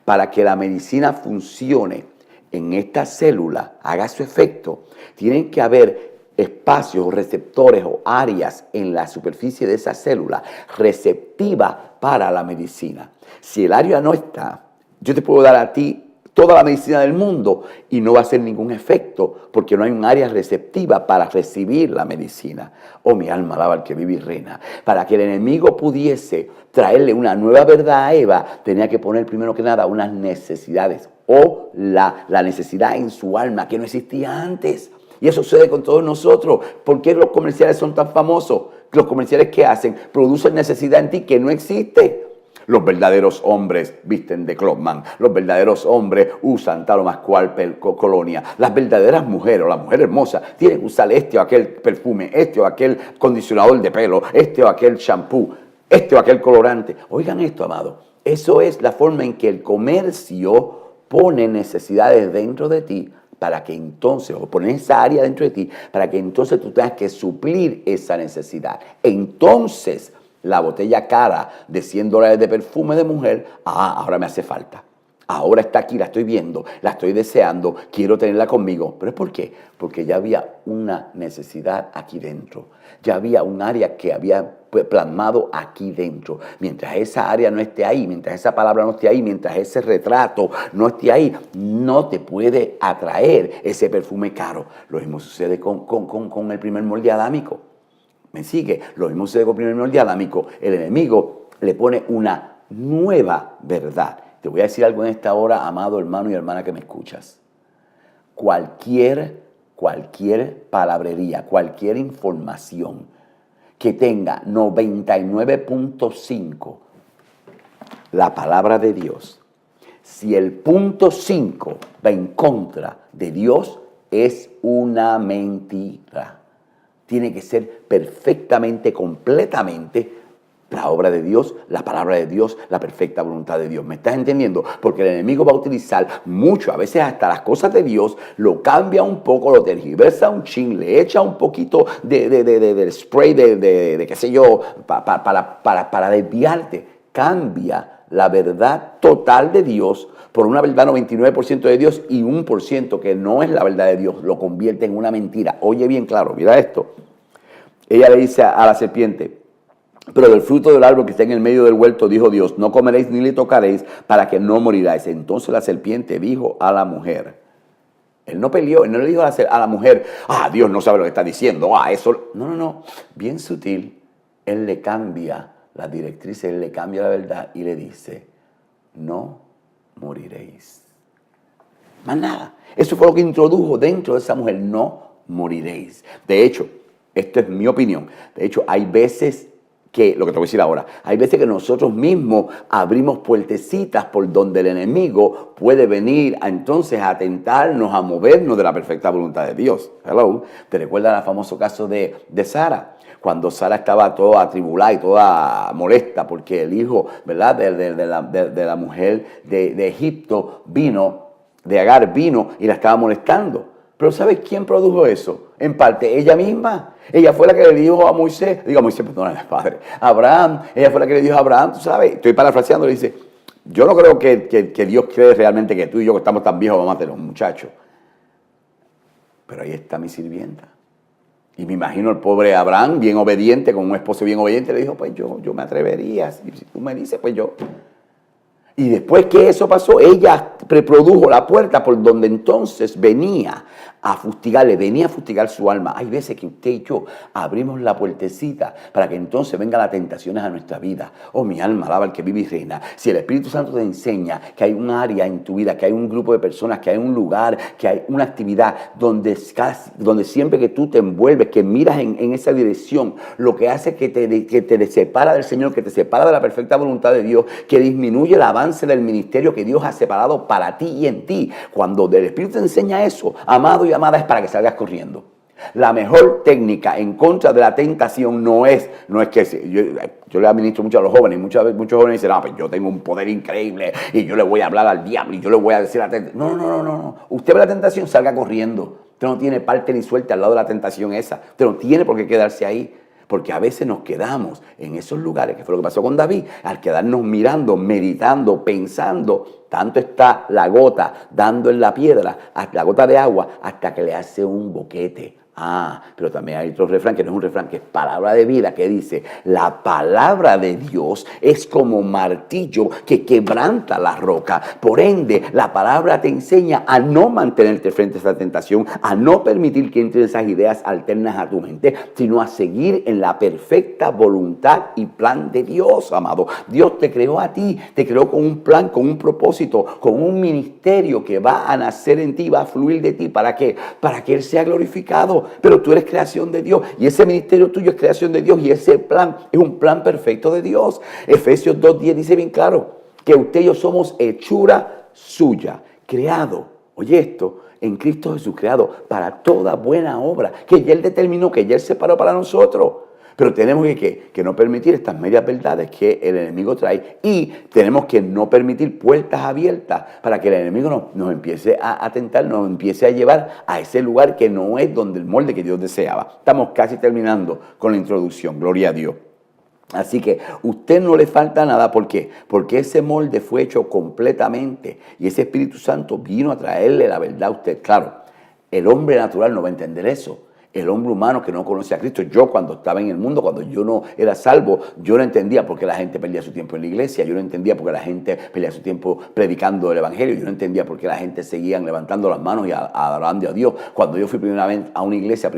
Para que la medicina funcione en esta célula, haga su efecto, tienen que haber espacios o receptores o áreas en la superficie de esa célula receptiva para la medicina. Si el área no está, yo te puedo dar a ti toda la medicina del mundo y no va a hacer ningún efecto porque no hay un área receptiva para recibir la medicina. Oh, mi alma alaba al que vive y reina. Para que el enemigo pudiese traerle una nueva verdad a Eva, tenía que poner primero que nada unas necesidades o la necesidad en su alma que no existía antes. Y eso sucede con todos nosotros. ¿Por qué los comerciales son tan famosos? Los comerciales que hacen producen necesidad en ti que no existe. Los verdaderos hombres visten de Clubman. Los verdaderos hombres usan tal o más cual colonia. Las verdaderas mujeres o la mujer hermosa tienen que usar este o aquel perfume, este o aquel condicionador de pelo, este o aquel shampoo, este o aquel colorante. Oigan esto, amado. Eso es la forma en que el comercio pone necesidades dentro de ti para que entonces, o poner esa área dentro de ti, para que entonces tú tengas que suplir esa necesidad. Entonces, la botella cara de $100 de perfume de mujer, ahora me hace falta. Ahora está aquí, la estoy viendo, la estoy deseando, quiero tenerla conmigo. ¿Pero es por qué? Porque ya había una necesidad aquí dentro. Ya había un área que había plasmado aquí dentro. Mientras esa área no esté ahí, mientras esa palabra no esté ahí, mientras ese retrato no esté ahí, no te puede atraer ese perfume caro. Lo mismo sucede con el primer molde adámico. ¿Me sigue? Lo mismo sucede con el primer molde adámico. El enemigo le pone una nueva verdad. Te voy a decir algo en esta hora, amado hermano y hermana que me escuchas. Cualquier palabrería, cualquier información que tenga 99.5 la palabra de Dios, si el punto 5 va en contra de Dios, es una mentira. Tiene que ser perfectamente, completamente la obra de Dios, la palabra de Dios, la perfecta voluntad de Dios. ¿Me estás entendiendo? Porque el enemigo va a utilizar mucho, a veces hasta las cosas de Dios, lo cambia un poco, lo tergiversa un chin, le echa un poquito del spray de qué sé yo, para desviarte. Cambia la verdad total de Dios por una verdad 99% de Dios y 1% que no es la verdad de Dios. Lo convierte en una mentira. Oye bien claro, mira esto. Ella le dice a la serpiente: pero del fruto del árbol que está en el medio del huerto, dijo Dios, no comeréis ni le tocaréis para que no moriráis. Entonces la serpiente dijo a la mujer. Él no peleó, él no le dijo a la mujer, Dios no sabe lo que está diciendo, eso. No. Bien sutil, él le cambia la directriz, él le cambia la verdad y le dice, no moriréis. Más nada. Eso fue lo que introdujo dentro de esa mujer, no moriréis. De hecho, esto es mi opinión, de hecho hay veces que, lo que te voy a decir ahora, hay veces que nosotros mismos abrimos puertecitas por donde el enemigo puede venir entonces a tentarnos, a movernos de la perfecta voluntad de Dios. Hello. ¿Te recuerdas el famoso caso de Sara? Cuando Sara estaba toda atribulada y toda molesta porque el hijo, ¿verdad?, de la mujer de Egipto de Agar vino y la estaba molestando. Pero ¿sabes quién produjo eso? En parte, ella misma. Ella fue la que le dijo a Moisés, perdón, padre, Abraham, ella fue la que le dijo a Abraham, tú sabes, estoy parafraseando, le dice, yo no creo que Dios cree realmente que tú y yo, que estamos tan viejos, vamos a tener un muchacho. Pero ahí está mi sirvienta. Y me imagino el pobre Abraham, bien obediente, con un esposo bien obediente, le dijo, pues yo me atrevería, si tú me dices, pues yo. Y después que eso pasó, ella reprodujo la puerta por donde entonces venía a fustigar su alma. Hay veces que usted y yo abrimos la puertecita para que entonces vengan las tentaciones a nuestra vida. Oh, mi alma alaba al que vive y reina. Si el Espíritu Santo te enseña que hay un área en tu vida, que hay un grupo de personas, que hay un lugar, que hay una actividad donde siempre que tú te envuelves, que miras en esa dirección, lo que hace que te separa del Señor, que te separa de la perfecta voluntad de Dios, que disminuye el avance del ministerio que Dios ha separado para ti y en ti. Cuando el Espíritu te enseña eso, amado y amada, es para que salgas corriendo. La mejor técnica en contra de la tentación no es que yo le administro mucho a los jóvenes, muchos jóvenes dicen, pues yo tengo un poder increíble y yo le voy a hablar al diablo y yo le voy a decir a la tentación. No. Usted ve la tentación, salga corriendo. Usted no tiene parte ni suerte al lado de la tentación esa. Usted no tiene por qué quedarse ahí. Porque a veces nos quedamos en esos lugares, que fue lo que pasó con David, al quedarnos mirando, meditando, pensando, tanto está la gota dando en la piedra, la gota de agua, hasta que le hace un boquete. Pero también hay otro refrán, que no es un refrán, que es palabra de vida, que dice, la palabra de Dios es como martillo que quebranta la roca. Por ende, la palabra te enseña a no mantenerte frente a esta tentación, a no permitir que entren esas ideas alternas a tu mente, sino a seguir en la perfecta voluntad y plan de Dios, amado. Dios te creó a ti, te creó con un plan, con un propósito, con un ministerio que va a nacer en ti, va a fluir de ti. ¿Para qué? Para que Él sea glorificado. Pero tú eres creación de Dios y ese ministerio tuyo es creación de Dios y ese plan es un plan perfecto de Dios. Efesios 2:10 dice bien claro que usted y yo somos hechura suya, creado, oye esto, en Cristo Jesús, creado para toda buena obra que ya Él determinó, que ya Él separó para nosotros. Pero tenemos que no permitir estas medias verdades que el enemigo trae, y tenemos que no permitir puertas abiertas para que el enemigo nos empiece a tentar, nos empiece a llevar a ese lugar que no es donde el molde que Dios deseaba. Estamos casi terminando con la introducción, gloria a Dios. Así que usted no le falta nada. ¿Por qué? Porque ese molde fue hecho completamente y ese Espíritu Santo vino a traerle la verdad a usted. Claro, el hombre natural no va a entender eso. El hombre humano que no conoce a Cristo, yo cuando estaba en el mundo, cuando yo no era salvo, yo no entendía por qué la gente perdía su tiempo en la iglesia, yo no entendía por qué la gente perdía su tiempo predicando el evangelio, yo no entendía por qué la gente seguía levantando las manos y adorando a Dios. Cuando yo fui primeramente a una iglesia,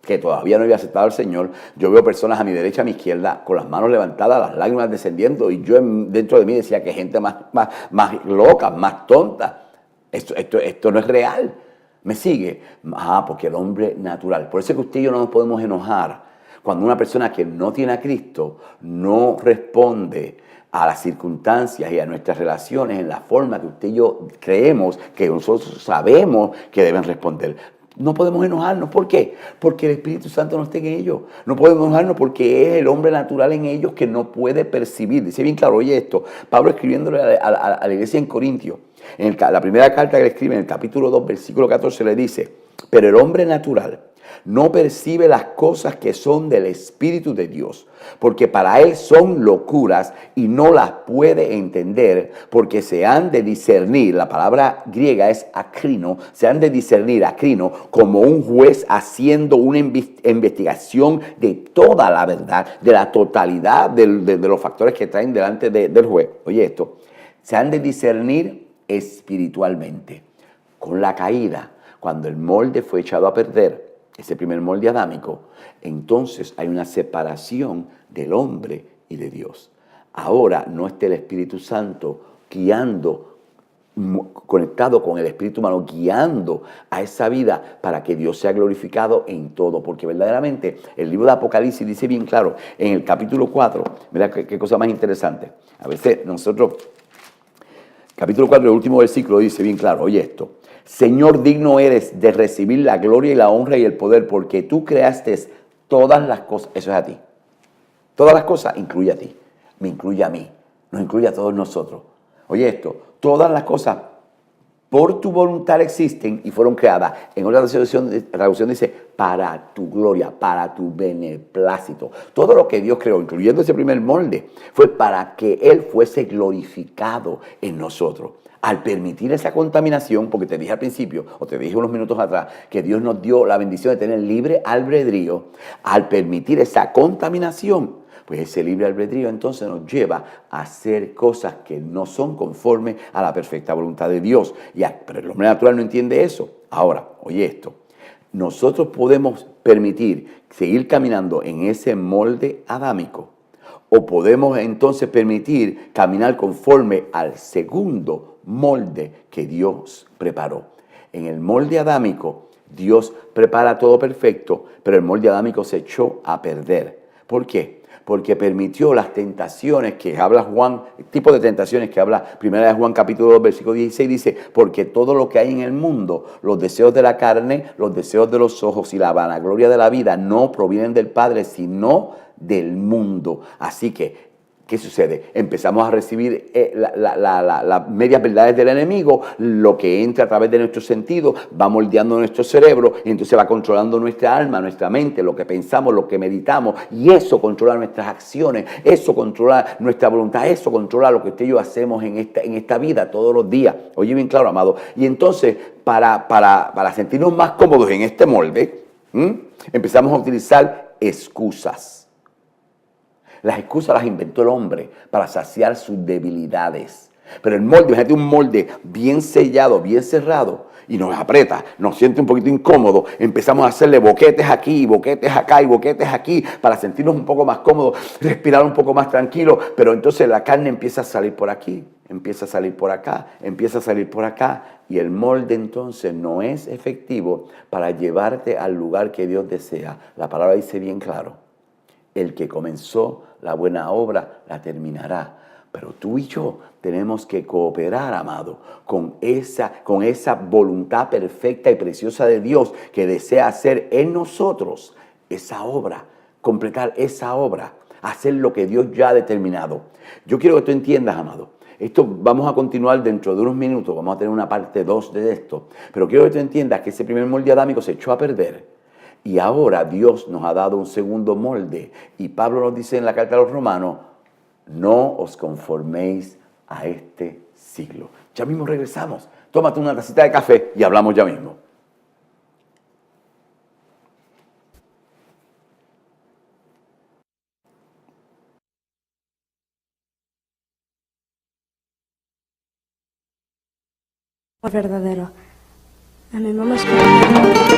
que todavía no había aceptado al Señor, yo veo personas a mi derecha, a mi izquierda, con las manos levantadas, las lágrimas descendiendo, y yo dentro de mí decía que gente más loca, más tonta. Esto no es real. ¿Me sigue? Porque el hombre natural. Por eso es que usted y yo no nos podemos enojar cuando una persona que no tiene a Cristo no responde a las circunstancias y a nuestras relaciones en la forma que usted y yo creemos, que nosotros sabemos que deben responder. No podemos enojarnos. ¿Por qué? Porque el Espíritu Santo no está en ellos. No podemos enojarnos porque es el hombre natural en ellos que no puede percibir. Dice bien claro, oye esto, Pablo escribiéndole a la iglesia en Corintios, en la primera carta que le escribe, en el capítulo 2, versículo 14, le dice: pero el hombre natural no percibe las cosas que son del Espíritu de Dios, porque para él son locuras y no las puede entender, porque se han de discernir, la palabra griega es acrino, se han de discernir, acrino, como un juez haciendo una investigación de toda la verdad, de la totalidad de los factores que traen delante del juez. Oye esto, se han de discernir espiritualmente. Con la caída, cuando el molde fue echado a perder, ese primer molde adámico, entonces hay una separación del hombre y de Dios. Ahora no está el Espíritu Santo guiando, conectado con el espíritu humano, guiando a esa vida para que Dios sea glorificado en todo. Porque verdaderamente el libro de Apocalipsis dice bien claro, en el capítulo 4, mira qué cosa más interesante. A veces nosotros, capítulo 4, el último versículo dice bien claro, oye esto: Señor, digno eres de recibir la gloria y la honra y el poder, porque tú creaste todas las cosas. Eso es a ti. Todas las cosas incluye a ti, me incluye a mí, nos incluye a todos nosotros. Oye esto, todas las cosas por tu voluntad existen y fueron creadas. En otra traducción dice, para tu gloria, para tu beneplácito. Todo lo que Dios creó, incluyendo ese primer molde, fue para que Él fuese glorificado en nosotros. Al permitir esa contaminación, porque te dije al principio, o te dije unos minutos atrás, que Dios nos dio la bendición de tener libre albedrío, al permitir esa contaminación, pues ese libre albedrío entonces nos lleva a hacer cosas que no son conformes a la perfecta voluntad de Dios. Pero el hombre natural no entiende eso. Ahora, oye esto, nosotros podemos permitir seguir caminando en ese molde adámico, o podemos entonces permitir caminar conforme al segundo molde que Dios preparó. En el molde adámico, Dios prepara todo perfecto, pero el molde adámico se echó a perder. ¿Por qué? Porque permitió las tentaciones que habla Juan, el tipo de tentaciones que habla 1 Juan capítulo 2, versículo 16, dice: porque todo lo que hay en el mundo, los deseos de la carne, los deseos de los ojos y la vanagloria de la vida, no provienen del Padre, sino del mundo. Así que, ¿qué sucede? Empezamos a recibir las medias verdades del enemigo, lo que entra a través de nuestros sentidos, va moldeando nuestro cerebro, y entonces va controlando nuestra alma, nuestra mente, lo que pensamos, lo que meditamos, y eso controla nuestras acciones, eso controla nuestra voluntad, eso controla lo que usted y yo hacemos en esta vida todos los días. Oye bien claro, amado. Y entonces, para sentirnos más cómodos en este molde, empezamos a utilizar excusas. Las excusas las inventó el hombre para saciar sus debilidades. Pero el molde, imagínate un molde bien sellado, bien cerrado, y nos aprieta, nos siente un poquito incómodo. Empezamos a hacerle boquetes aquí, boquetes acá y boquetes aquí para sentirnos un poco más cómodos, respirar un poco más tranquilo. Pero entonces la carne empieza a salir por aquí, empieza a salir por acá, empieza a salir por acá. Y el molde entonces no es efectivo para llevarte al lugar que Dios desea. La palabra dice bien claro: el que comenzó la buena obra la terminará. Pero tú y yo tenemos que cooperar, amado, con esa voluntad perfecta y preciosa de Dios que desea hacer en nosotros esa obra completar esa obra, hacer lo que Dios ya ha determinado. Yo quiero que tú entiendas, amado. Esto vamos a continuar dentro de unos minutos, vamos a tener una parte 2 de esto, pero quiero que tú entiendas que ese primer molde adámico se echó a perder y ahora Dios nos ha dado un segundo molde. Y Pablo nos dice en la carta a los Romanos, no os conforméis a este siglo. Ya mismo regresamos. Tómate una tacita de café y hablamos ya mismo. Verdadero. Amén. Vamos con...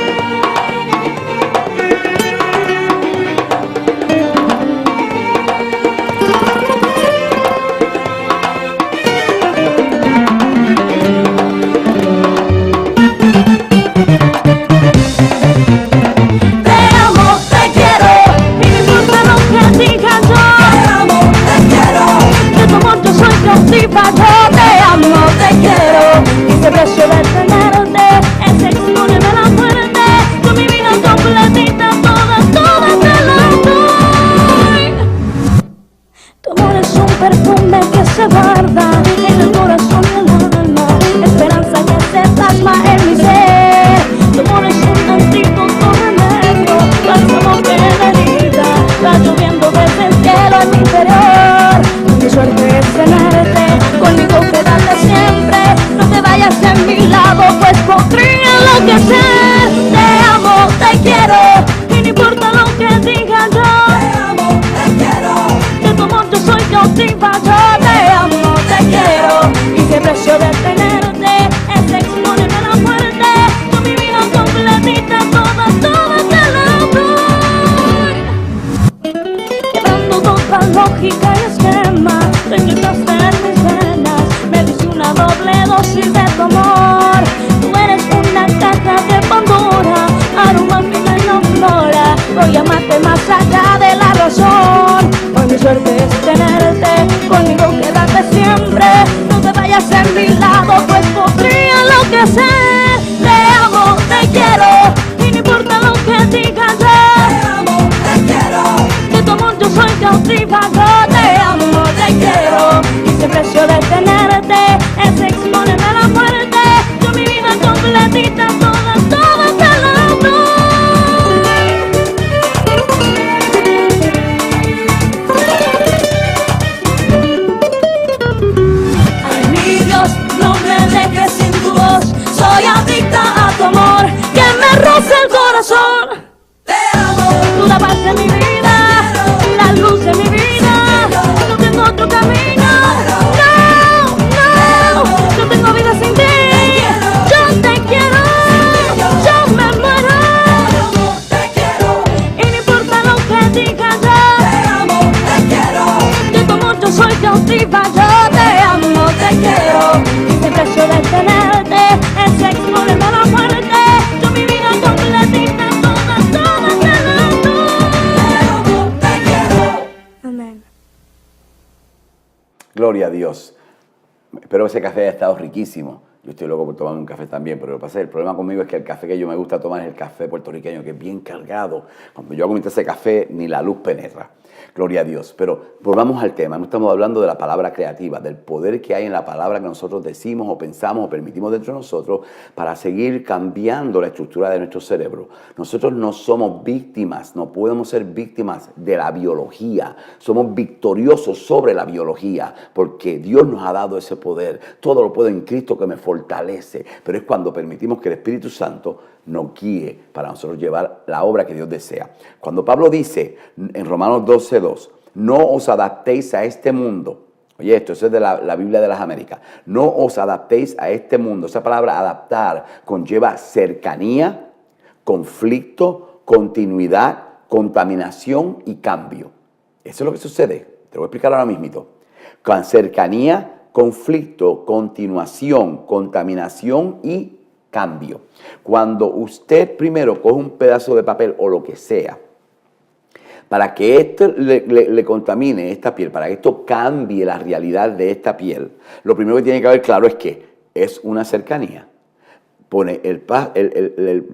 lógica y esquema, te inyectaste en mis venas, me diste una doble dosis de tu amor. Tú eres una caja de Pandora, aroma fina y no flora, voy a amarte más allá de la razón. Hoy mi suerte es tenerte, conmigo quédate siempre, no te vayas en mi lado, pues podría enloquecer. Te amo, te quiero, y no importa lo que digas yo. Te amo, te quiero, de tu amor yo soy cautiva. Yo te amo, te quiero, y si el precio de tenerte es exponerme a la muerte, yo mi vida completita, toda te la doy. Ay, mi Dios, no me dejes sin tu voz, soy adicta a tu amor, que me roza el corazón. Te amo, tú la paz de mi vida, la luz de mi vida, no tengo otro camino. No, no, yo tengo vida sin ti. Yo te quiero, yo me muero. Te quiero, y no importa lo que digas yo. Te amo, te quiero, de tu amor yo soy cautiva. Yo te amo, te quiero, y el precio de tenerte es exponerme a la muerte, yo mi vida completita, toda te la doy. Te amo, te quiero. Amén. Gloria a Dios. Espero que ese café haya estado riquísimo. Yo estoy loco por tomar un café también, pero lo que pasa es que el problema conmigo es que el café que yo me gusta tomar es el café puertorriqueño, que es bien cargado. Cuando yo hago mi taza de café, ni la luz penetra. Gloria a Dios. Pero volvamos al tema. No estamos hablando de la palabra creativa, del poder que hay en la palabra que nosotros decimos o pensamos o permitimos dentro de nosotros para seguir cambiando la estructura de nuestro cerebro. Nosotros no somos víctimas, no podemos ser víctimas de la biología. Somos victoriosos sobre la biología porque Dios nos ha dado ese poder. Todo lo puedo en Cristo que me fortalece. Pero es cuando permitimos que el Espíritu Santo nos guíe para nosotros llevar la obra que Dios desea. Cuando Pablo dice en Romanos 12:2, no os adaptéis a este mundo. Oye, esto es de la Biblia de las Américas. No os adaptéis a este mundo. Esa palabra adaptar conlleva cercanía, conflicto, continuidad, contaminación y cambio. Eso es lo que sucede. Te lo voy a explicar ahora mismito. Con cercanía, conflicto, continuación, contaminación y cambio. Cuando usted primero coge un pedazo de papel o lo que sea, para que esto le contamine esta piel, para que esto cambie la realidad de esta piel, lo primero que tiene que haber claro es que es una cercanía. Pone el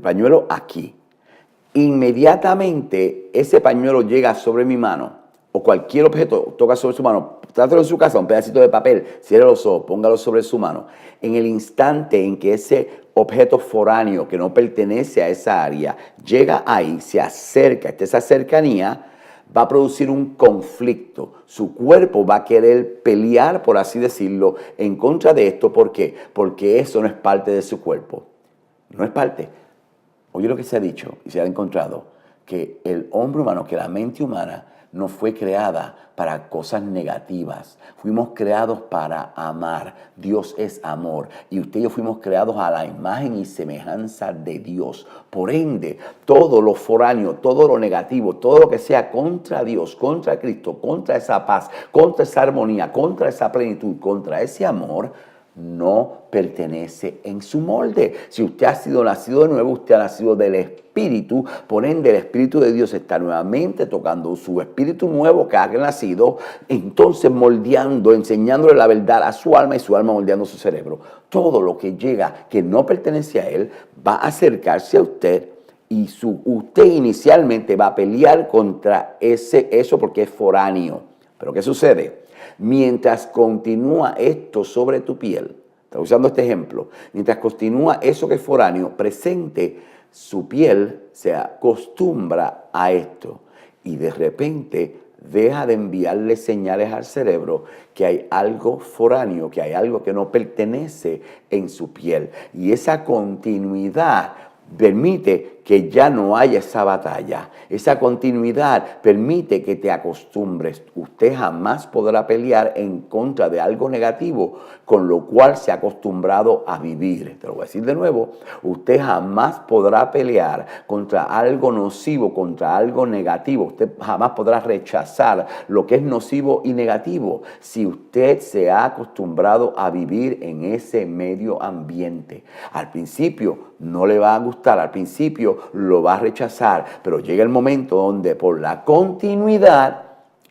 pañuelo aquí. inmediatamente ese pañuelo llega sobre mi mano, o cualquier objeto toca sobre su mano, trátelo en su casa, un pedacito de papel, cierre los ojos, póngalo sobre su mano. En el instante en que ese objeto foráneo que no pertenece a esa área llega ahí, se acerca, esa cercanía, va a producir un conflicto. Su cuerpo va a querer pelear, por así decirlo, en contra de esto. ¿Por qué? Porque eso no es parte de su cuerpo. No es parte. Oye lo que se ha dicho y se ha encontrado, que el hombre humano, que la mente humana no fue creada para cosas negativas. Fuimos creados para amar. Dios es amor. Y usted y yo fuimos creados a la imagen y semejanza de Dios. Por ende, todo lo foráneo, todo lo negativo, todo lo que sea contra Dios, contra Cristo, contra esa paz, contra esa armonía, contra esa plenitud, contra ese amor, no pertenece en su molde. Si usted ha sido nacido de nuevo, usted ha nacido del Espíritu, por ende el Espíritu de Dios está nuevamente tocando su espíritu nuevo que ha nacido, entonces moldeando, enseñándole la verdad a su alma y su alma moldeando su cerebro. Todo lo que llega que no pertenece a él va a acercarse a usted y usted inicialmente va a pelear contra eso porque es foráneo. Pero ¿qué sucede? Mientras continúa esto sobre tu piel, estoy usando este ejemplo, mientras continúa eso que es foráneo presente, su piel se acostumbra a esto y de repente deja de enviarle señales al cerebro que hay algo foráneo, que hay algo que no pertenece en su piel. Y esa continuidad permite que ya no haya esa batalla. Esa continuidad permite que te acostumbres. Usted jamás podrá pelear en contra de algo negativo con lo cual se ha acostumbrado a vivir. Te lo voy a decir de nuevo. Usted jamás podrá pelear contra algo nocivo, contra algo negativo. Usted jamás podrá rechazar lo que es nocivo y negativo si usted se ha acostumbrado a vivir en ese medio ambiente. Al principio no le va a gustar, al principio lo va a rechazar, pero llega el momento donde por la continuidad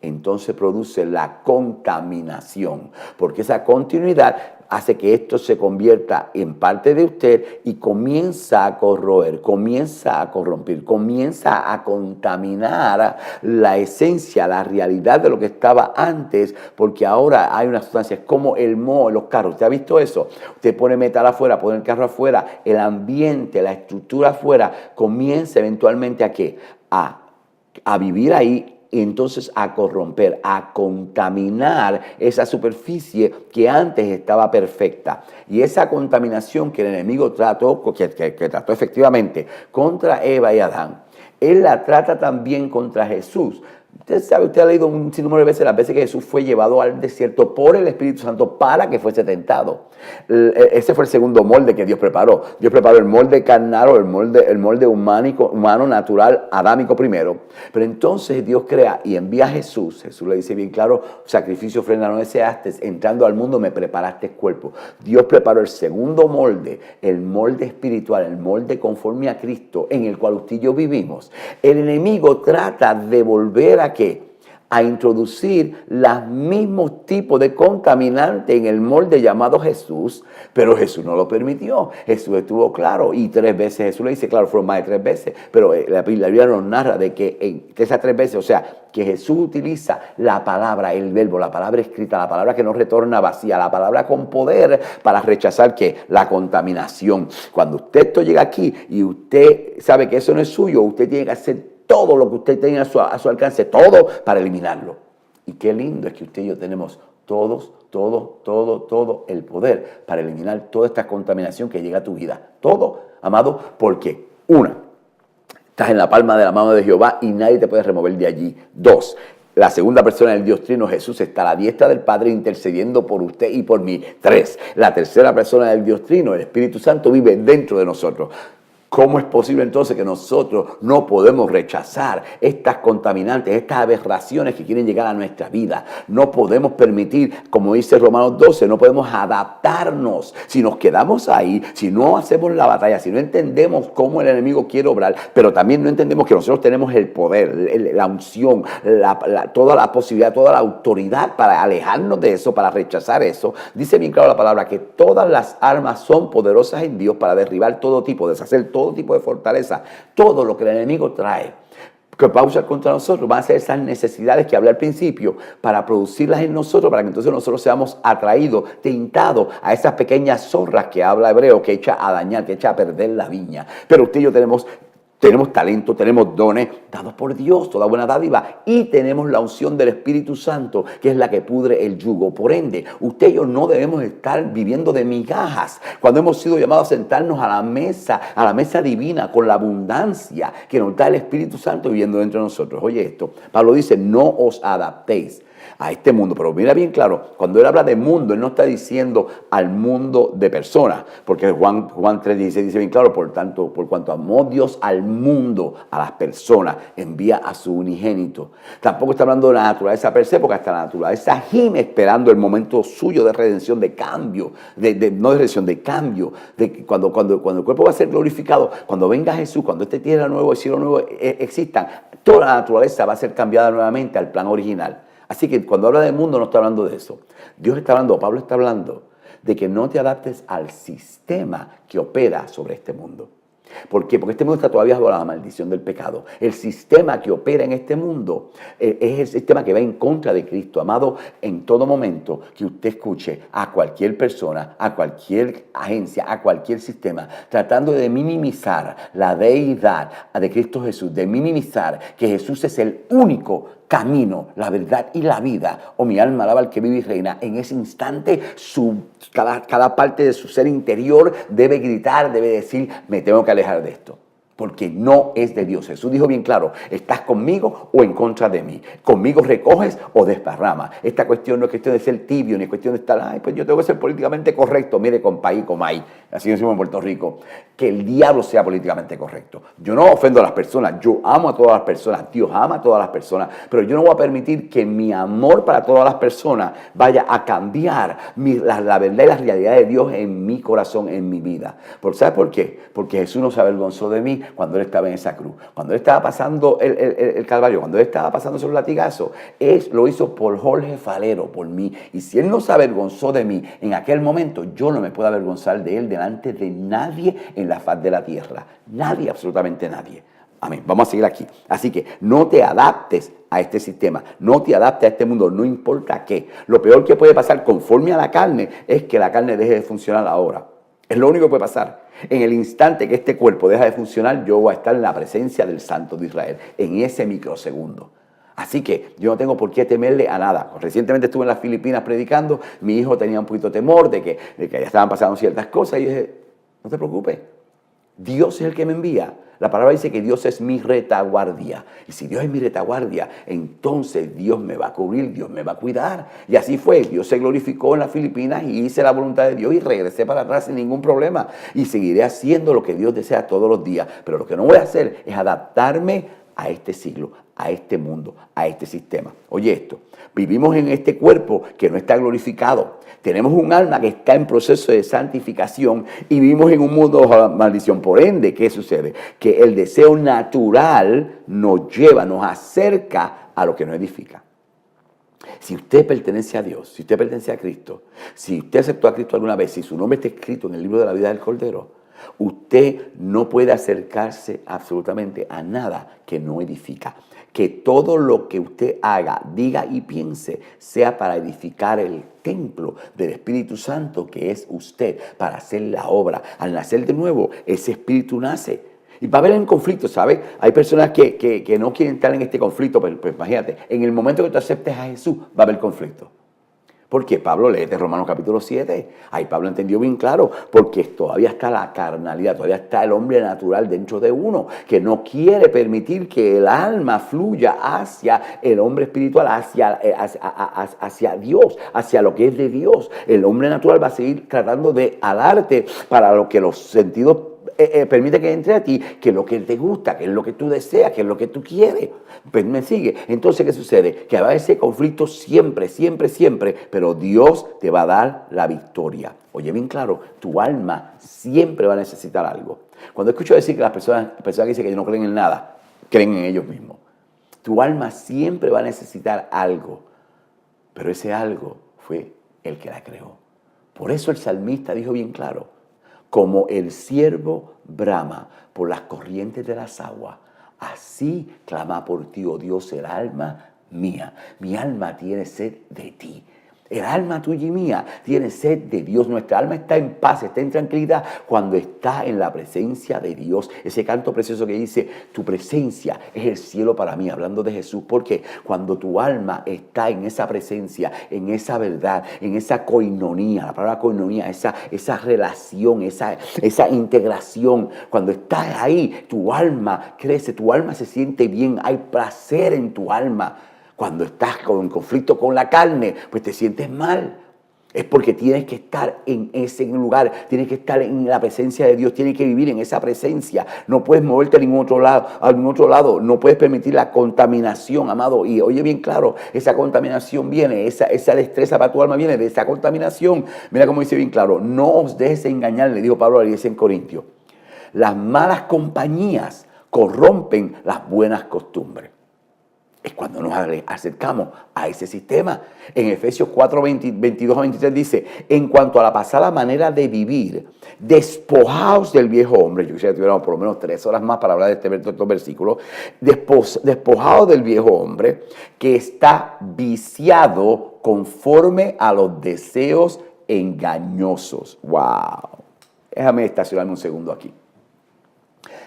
entonces produce la contaminación, porque esa continuidad hace que esto se convierta en parte de usted y comienza a corroer, comienza a corromper, comienza a contaminar la esencia, la realidad de lo que estaba antes, porque ahora hay unas sustancias como el moho en los carros. ¿Usted ha visto eso? Usted pone metal afuera, pone el carro afuera, el ambiente, la estructura afuera, comienza eventualmente ¿a qué? A vivir ahí. Y entonces a corromper, a contaminar esa superficie que antes estaba perfecta. Y esa contaminación que el enemigo trató, que trató efectivamente contra Eva y Adán, él la trata también contra Jesús. Usted sabe, usted ha leído un sinnúmero de veces las veces que Jesús fue llevado al desierto por el Espíritu Santo para que fuese tentado. Ese fue el segundo molde que Dios preparó. Dios preparó el molde carnal o el molde humano, natural, adámico primero. Pero entonces Dios crea y envía a Jesús. Jesús le dice bien claro, sacrificio, ofrenda no deseaste, entrando al mundo me preparaste cuerpo. Dios preparó el segundo molde, el molde espiritual, el molde conforme a Cristo, en el cual usted y yo vivimos. El enemigo trata de volver a ¿qué? A introducir los mismos tipos de contaminantes en el molde llamado Jesús, pero Jesús no lo permitió. Jesús estuvo claro y 3 veces Jesús le dice, claro, fueron más de 3 veces, pero la Biblia nos narra de que en esas 3 veces, o sea, que Jesús utiliza la palabra, el verbo, la palabra escrita, la palabra que no retorna vacía, la palabra con poder para rechazar ¿qué? La contaminación. Cuando usted llega aquí y usted sabe que eso no es suyo, usted tiene que hacer todo lo que usted tenga a su alcance, todo para eliminarlo. Y qué lindo es que usted y yo tenemos todo el poder para eliminar toda esta contaminación que llega a tu vida. Todo, amado, porque 1, estás en la palma de la mano de Jehová y nadie te puede remover de allí. 2, la segunda persona del Dios Trino, Jesús, está a la diestra del Padre intercediendo por usted y por mí. 3, la tercera persona del Dios Trino, el Espíritu Santo, vive dentro de nosotros. ¿Cómo es posible entonces que nosotros no podemos rechazar estas contaminantes, estas aberraciones que quieren llegar a nuestra vida? No podemos permitir, como dice Romanos 12, no podemos adaptarnos. Si nos quedamos ahí, si no hacemos la batalla, si no entendemos cómo el enemigo quiere obrar, pero también no entendemos que nosotros tenemos el poder, la unción, toda la posibilidad, toda la autoridad para alejarnos de eso, para rechazar eso. Dice bien claro la palabra que todas las armas son poderosas en Dios para derribar todo tipo, deshacer todo tipo de fortaleza, todo lo que el enemigo trae, que va a usar contra nosotros, van a ser esas necesidades que hablé al principio, para producirlas en nosotros, para que entonces nosotros seamos atraídos, tentados a esas pequeñas zorras que habla Hebreo, que echa a dañar, que echa a perder la viña. Pero usted y yo tenemos talento, tenemos dones dados por Dios, toda buena dádiva, y tenemos la unción del Espíritu Santo, que es la que pudre el yugo. Por ende, usted y yo no debemos estar viviendo de migajas cuando hemos sido llamados a sentarnos a la mesa divina, con la abundancia que nos da el Espíritu Santo viviendo dentro de nosotros. Oye esto, Pablo dice, no os adaptéis a este mundo, pero mira bien claro, cuando él habla de mundo, él no está diciendo al mundo de personas, porque Juan 3:16 dice bien claro, por tanto, por cuanto amó Dios al mundo, a las personas, envía a su unigénito. Tampoco está hablando de la naturaleza per se, porque hasta la naturaleza gime esperando el momento suyo de redención, de cambio, no de redención, de cambio, de que cuando el cuerpo va a ser glorificado, cuando venga Jesús, cuando esta tierra nueva y el cielo nuevo existan, toda la naturaleza va a ser cambiada nuevamente al plan original. Así que cuando habla del mundo no está hablando de eso. Dios está hablando, Pablo está hablando de que no te adaptes al sistema que opera sobre este mundo. ¿Por qué? Porque este mundo está todavía bajo la maldición del pecado. El sistema que opera en este mundo es el sistema que va en contra de Cristo. Amado, en todo momento que usted escuche a cualquier persona, a cualquier agencia, a cualquier sistema, tratando de minimizar la deidad de Cristo Jesús, de minimizar que Jesús es el único camino, la verdad y la vida, o mi alma alaba al que vive y reina, en ese instante cada parte de su ser interior debe gritar, debe decir, me tengo que alejar de esto, porque no es de Dios. Jesús dijo bien claro, estás conmigo o en contra de mí, conmigo recoges o desparramas. Esta cuestión no es cuestión de ser tibio, ni es cuestión de estar, pues yo tengo que ser políticamente correcto, mire compa y comay, así decimos en Puerto Rico, que el diablo sea políticamente correcto. Yo no ofendo a las personas, yo amo a todas las personas, Dios ama a todas las personas, pero yo no voy a permitir que mi amor para todas las personas vaya a cambiar la verdad y la realidad de Dios en mi corazón, en mi vida. ¿Sabe por qué? Porque Jesús no se avergonzó de mí cuando Él estaba en esa cruz, cuando Él estaba pasando el Calvario, cuando Él estaba pasando esos latigazos. Él lo hizo por Jorge Falero, por mí. Y si Él no se avergonzó de mí en aquel momento, yo no me puedo avergonzar de Él delante de nadie en la faz de la tierra. Nadie, absolutamente nadie. Amén. Vamos a seguir aquí. Así que no te adaptes a este sistema, no te adaptes a este mundo, no importa qué. Lo peor que puede pasar conforme a la carne es que la carne deje de funcionar ahora. Es lo único que puede pasar. En el instante que este cuerpo deja de funcionar, yo voy a estar en la presencia del Santo de Israel, en ese microsegundo. Así que yo no tengo por qué temerle a nada. Recientemente estuve en las Filipinas predicando, mi hijo tenía un poquito de temor de que ya estaban pasando ciertas cosas, y yo dije, no te preocupes, Dios es el que me envía. La palabra dice que Dios es mi retaguardia. Y si Dios es mi retaguardia, entonces Dios me va a cubrir, Dios me va a cuidar. Y así fue. Dios se glorificó en las Filipinas y hice la voluntad de Dios y regresé para atrás sin ningún problema. Y seguiré haciendo lo que Dios desea todos los días. Pero lo que no voy a hacer es adaptarme a este siglo, a este mundo, a este sistema. Oye esto, vivimos en este cuerpo que no está glorificado. Tenemos un alma que está en proceso de santificación y vivimos en un mundo bajo maldición. Por ende, ¿qué sucede? Que el deseo natural nos lleva, nos acerca a lo que nos edifica. Si usted pertenece a Dios, si usted pertenece a Cristo, si usted aceptó a Cristo alguna vez, si su nombre está escrito en el libro de la vida del Cordero, usted no puede acercarse absolutamente a nada que no edifica. Que todo lo que usted haga, diga y piense sea para edificar el templo del Espíritu Santo que es usted, para hacer la obra. Al nacer de nuevo, ese Espíritu nace. Y va a haber un conflicto, ¿sabes? Hay personas que no quieren estar en este conflicto, pero imagínate, en el momento que tú aceptes a Jesús, va a haber conflicto. Porque Pablo lee de Romanos capítulo 7. Ahí Pablo entendió bien claro, porque todavía está la carnalidad, todavía está el hombre natural dentro de uno, que no quiere permitir que el alma fluya hacia el hombre espiritual, hacia Dios, hacia lo que es de Dios. El hombre natural va a seguir tratando de alarte para lo que los sentidos permite que entre a ti, que es lo que te gusta, que es lo que tú deseas, que es lo que tú quieres. Pues me sigue. Entonces, ¿qué sucede? Que va a haber ese conflicto siempre, siempre, siempre, pero Dios te va a dar la victoria. Oye, bien claro, tu alma siempre va a necesitar algo. Cuando escucho decir que las personas que dicen que no creen en nada, creen en ellos mismos. Tu alma siempre va a necesitar algo, pero ese algo fue el que la creó. Por eso el salmista dijo bien claro, como el ciervo brama por las corrientes de las aguas, así clama por ti, oh Dios, el alma mía. Mi alma tiene sed de ti. El alma tuya y mía tiene sed de Dios. Nuestra alma está en paz, está en tranquilidad cuando está en la presencia de Dios. Ese canto precioso que dice, tu presencia es el cielo para mí, hablando de Jesús. Porque cuando tu alma está en esa presencia, en esa verdad, en esa koinonía, la palabra koinonía, esa relación, esa integración, cuando estás ahí, tu alma crece, tu alma se siente bien, hay placer en tu alma. Cuando estás en conflicto con la carne, pues te sientes mal. Es porque tienes que estar en ese lugar, tienes que estar en la presencia de Dios, tienes que vivir en esa presencia. No puedes moverte a ningún otro lado, no puedes permitir la contaminación, amado. Y oye bien claro, esa contaminación viene, esa destreza para tu alma viene de esa contaminación. Mira cómo dice bien claro, no os dejes engañar, le dijo Pablo a la iglesia en Corintios. Las malas compañías corrompen las buenas costumbres. Es cuando nos acercamos a ese sistema. En Efesios 4, 22 a 23 dice, en cuanto a la pasada manera de vivir, despojaos del viejo hombre. Yo quisiera que tuviéramos por lo menos 3 horas más para hablar de estos versículos. Despojaos del viejo hombre que está viciado conforme a los deseos engañosos. ¡Wow! Déjame estacionarme un segundo aquí.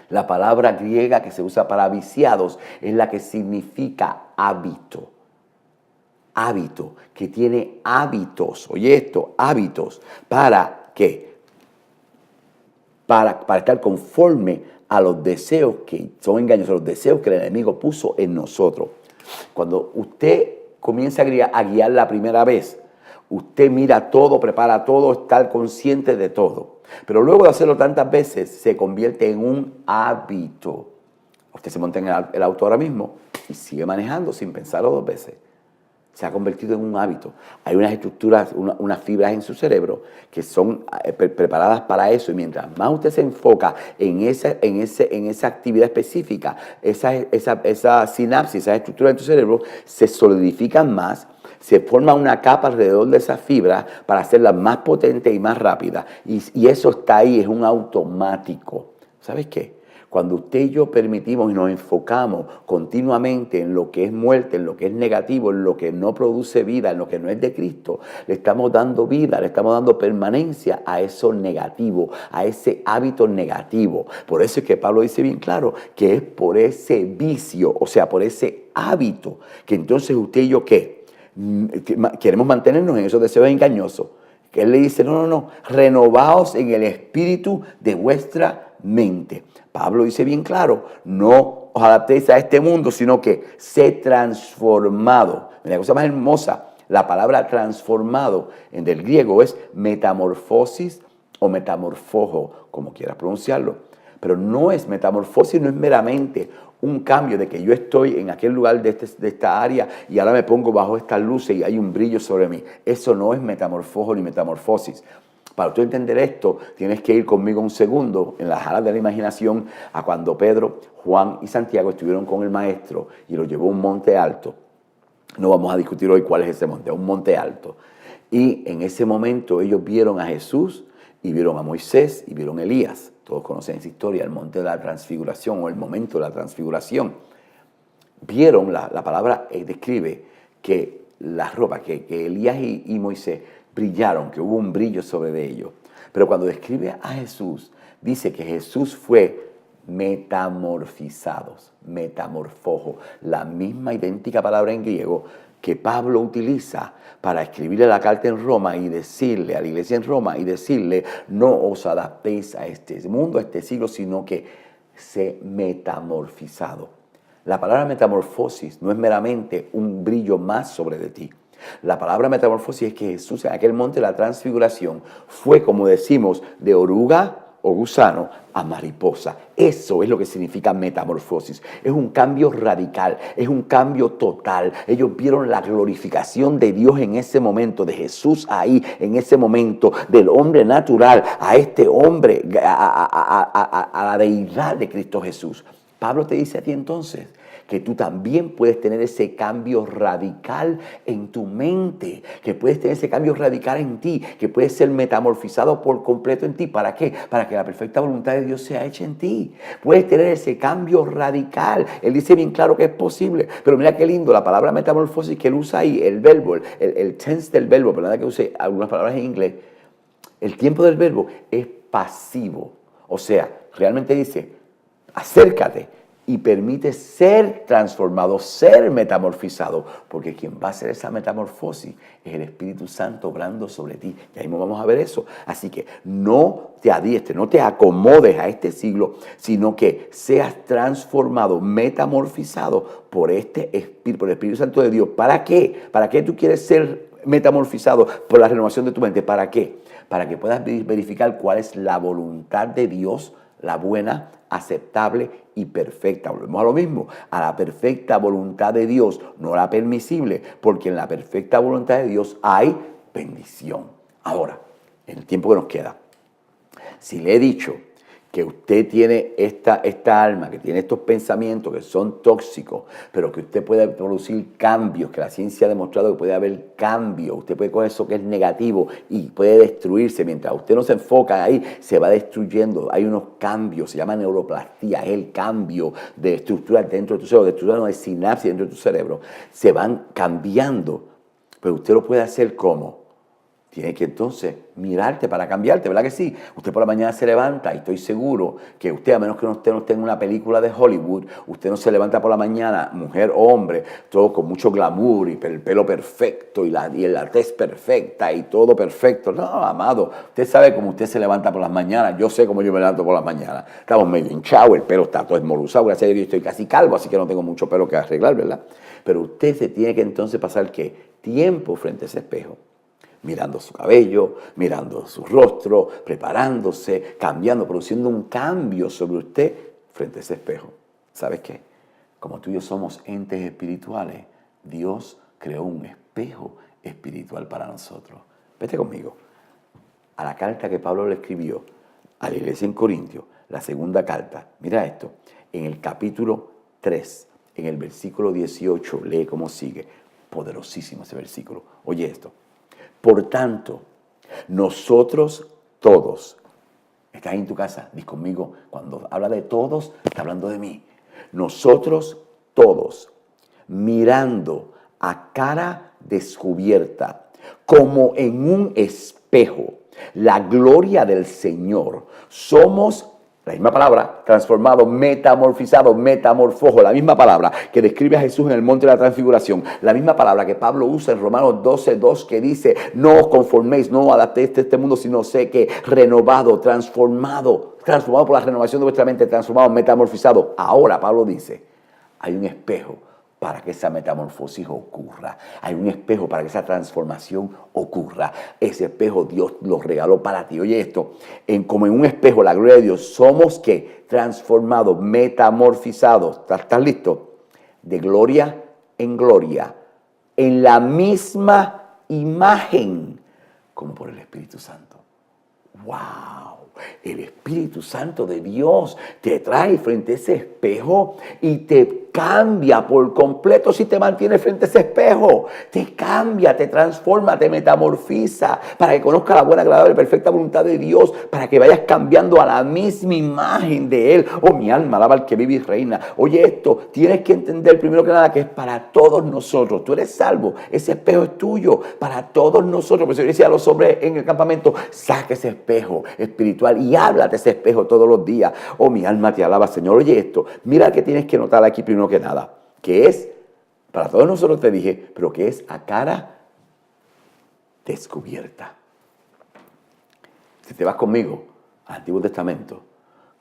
La palabra griega que se usa para viciados es la que significa hábito. Hábito, que tiene hábitos. Oye esto, hábitos. ¿Para qué? Para estar conforme a los deseos que son engañosos, los deseos que el enemigo puso en nosotros. Cuando usted comienza a guiar la primera vez, usted mira todo, prepara todo, está consciente de todo. Pero luego de hacerlo tantas veces, se convierte en un hábito. Usted se monta en el auto ahora mismo y sigue manejando sin pensarlo 2 veces. Se ha convertido en un hábito. Hay unas estructuras, unas fibras en su cerebro que son preparadas para eso. Y mientras más usted se enfoca en esa actividad específica, esa sinapsis, esas estructuras en tu cerebro se solidifican más. Se forma una capa alrededor de esa fibra para hacerla más potente y más rápida. Y eso está ahí, es un automático. ¿Sabes qué? Cuando usted y yo permitimos y nos enfocamos continuamente en lo que es muerte, en lo que es negativo, en lo que no produce vida, en lo que no es de Cristo, le estamos dando vida, le estamos dando permanencia a eso negativo, a ese hábito negativo. Por eso es que Pablo dice bien claro que es por ese vicio, o sea, por ese hábito, que entonces usted y yo, ¿qué? Queremos mantenernos en esos deseos engañosos. Que él le dice, no, renovaos en el espíritu de vuestra mente. Pablo dice bien claro, no os adaptéis a este mundo, sino que sé transformado. La cosa más hermosa, la palabra transformado en del griego es metamorfosis o metamorfojo, como quieras pronunciarlo. Pero no es metamorfosis, no es meramente un cambio de que yo estoy en aquel lugar de esta área y ahora me pongo bajo estas luces y hay un brillo sobre mí. Eso no es metamorfojo ni metamorfosis. Para tú entender esto, tienes que ir conmigo un segundo en las alas de la imaginación a cuando Pedro, Juan y Santiago estuvieron con el maestro y lo llevó a un monte alto. No vamos a discutir hoy cuál es ese monte, un monte alto. Y en ese momento ellos vieron a Jesús y vieron a Moisés y vieron a Elías. Todos conocen esa historia, el monte de la transfiguración o el momento de la transfiguración. Vieron, la palabra describe que las ropas, que Elías y Moisés brillaron, que hubo un brillo sobre ellos. Pero cuando describe a Jesús, dice que Jesús fue metamorfizados, metamorfojo, la misma idéntica palabra en griego que Pablo utiliza para escribirle la carta en Roma y decirle a la iglesia en Roma y decirle, no os adaptéis a este mundo, a este siglo, sino que sé metamorfizado. La palabra metamorfosis no es meramente un brillo más sobre de ti. La palabra metamorfosis es que Jesús en aquel monte de la transfiguración fue, como decimos, de oruga o gusano a mariposa. Eso es lo que significa metamorfosis. Es un cambio radical, es un cambio total. Ellos vieron la glorificación de Dios en ese momento, de Jesús ahí, en ese momento, del hombre natural a este hombre, a la deidad de Cristo Jesús. Pablo te dice a ti entonces que tú también puedes tener ese cambio radical en tu mente, que puedes tener ese cambio radical en ti, que puedes ser metamorfizado por completo en ti. ¿Para qué? Para que la perfecta voluntad de Dios sea hecha en ti. Puedes tener ese cambio radical. Él dice bien claro que es posible. Pero mira qué lindo, la palabra metamorfosis que él usa ahí, el verbo, el tense del verbo, pero nada que use algunas palabras en inglés, el tiempo del verbo es pasivo. O sea, realmente dice, acércate y permite ser transformado, ser metamorfizado, porque quien va a hacer esa metamorfosis es el Espíritu Santo obrando sobre ti. Y ahí vamos a ver eso. Así que no te adiestres, no te acomodes a este siglo, sino que seas transformado, metamorfizado por el Espíritu Santo de Dios. ¿Para qué? ¿Para qué tú quieres ser metamorfizado por la renovación de tu mente? ¿Para qué? Para que puedas verificar cuál es la voluntad de Dios, la buena, aceptable y perfecta. Volvemos a lo mismo, a la perfecta voluntad de Dios, no la permisible, porque en la perfecta voluntad de Dios hay bendición. Ahora, en el tiempo que nos queda, si le he dicho que usted tiene esta alma, que tiene estos pensamientos que son tóxicos, pero que usted puede producir cambios, que la ciencia ha demostrado que puede haber cambios, usted puede coger eso que es negativo y puede destruirse, mientras usted no se enfoca ahí, se va destruyendo, hay unos cambios, se llama neuroplastía, es el cambio de estructura dentro de tu cerebro, de estructura de sinapsis dentro de tu cerebro, se van cambiando, pero usted lo puede hacer ¿cómo? Tiene que entonces mirarte para cambiarte, ¿verdad que sí? Usted por la mañana se levanta y estoy seguro que usted, a menos que usted no esté en una película de Hollywood, usted no se levanta por la mañana, mujer o hombre, todo con mucho glamour y el pelo perfecto y la tez perfecta y todo perfecto. No, amado, usted sabe cómo usted se levanta por las mañanas, yo sé cómo yo me levanto por las mañanas. Estamos medio hinchados, el pelo está todo esmoluzado, gracias a Dios yo estoy casi calvo, así que no tengo mucho pelo que arreglar, ¿verdad? Pero usted se tiene que entonces pasar, ¿qué? Tiempo frente a ese espejo, mirando su cabello, mirando su rostro, preparándose, cambiando, produciendo un cambio sobre usted frente a ese espejo. ¿Sabes qué? Como tú y yo somos entes espirituales, Dios creó un espejo espiritual para nosotros. Vete conmigo a la carta que Pablo le escribió a la iglesia en Corintios, la segunda carta. Mira esto, en el capítulo 3, en el versículo 18, lee cómo sigue. Poderosísimo ese versículo. Oye esto. Por tanto, nosotros todos, estás en tu casa, di conmigo, cuando habla de todos, está hablando de mí. Nosotros todos, mirando a cara descubierta, como en un espejo, la gloria del Señor, somos, la misma palabra, transformado, metamorfizado, metamorfoso, la misma palabra que describe a Jesús en el monte de la transfiguración, la misma palabra que Pablo usa en Romanos 12:2 que dice, no os conforméis, no adaptéis a este mundo, sino sé que renovado, transformado por la renovación de vuestra mente, transformado, metamorfizado. Ahora Pablo dice, hay un espejo para que esa metamorfosis ocurra. Hay un espejo para que esa transformación ocurra. Ese espejo Dios lo regaló para ti. Oye esto, como en un espejo, la gloria de Dios, somos ¿qué? Transformados, metamorfizados. ¿Estás listo? De gloria en gloria, en la misma imagen, como por el Espíritu Santo. ¡Wow! El Espíritu Santo de Dios te trae frente a ese espejo y te cambia por completo si te mantienes frente a ese espejo. Te cambia, te transforma, te metamorfiza para que conozcas la buena, agradable y perfecta voluntad de Dios, para que vayas cambiando a la misma imagen de Él. Oh, mi alma, alaba al que vive y reina. Oye esto, tienes que entender primero que nada que es para todos nosotros. Tú eres salvo, ese espejo es tuyo, para todos nosotros. Por eso yo decía a los hombres en el campamento, saca ese espejo espiritual y háblate ese espejo todos los días. Oh, mi alma te alaba, Señor. Oye esto, mira que tienes que notar aquí primero que nada, que es, para todos nosotros te dije, pero que es a cara descubierta. Si te vas conmigo al Antiguo Testamento,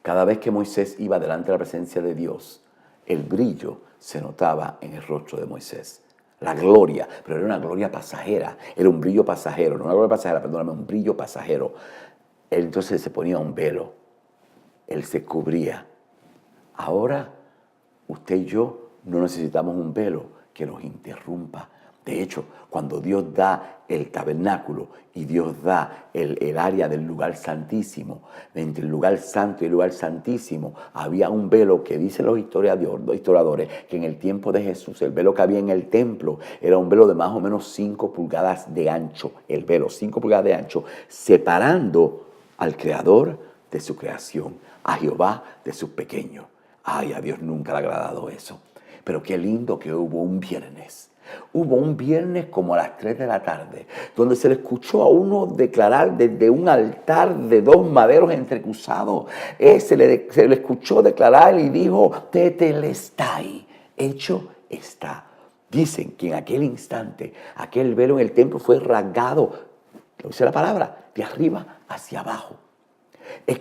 cada vez que Moisés iba delante de la presencia de Dios, el brillo se notaba en el rostro de Moisés. La gloria, pero era una gloria pasajera, era un brillo pasajero, no una gloria pasajera, perdóname, un brillo pasajero. Él entonces se ponía un velo, él se cubría. Ahora, usted y yo no necesitamos un velo que nos interrumpa De hecho, cuando Dios da el tabernáculo y Dios da el área del lugar santísimo, entre el lugar santo y el lugar santísimo, había un velo que dicen los historiadores que en el tiempo de Jesús, el velo que había en el templo era un velo de más o menos 5 pulgadas de ancho, el velo 5 pulgadas de ancho, separando al Creador de su creación, a Jehová de sus pequeños. Ay, a Dios nunca le ha agradado eso. Pero qué lindo que hubo un viernes. Hubo un viernes como a las 3 de la tarde, donde se le escuchó a uno declarar desde un altar de 2 maderos entrecruzados. Se le escuchó declarar y dijo, tetelestai, hecho está. Dicen que en aquel instante, aquel velo en el templo fue rasgado, lo dice la palabra, de arriba hacia abajo.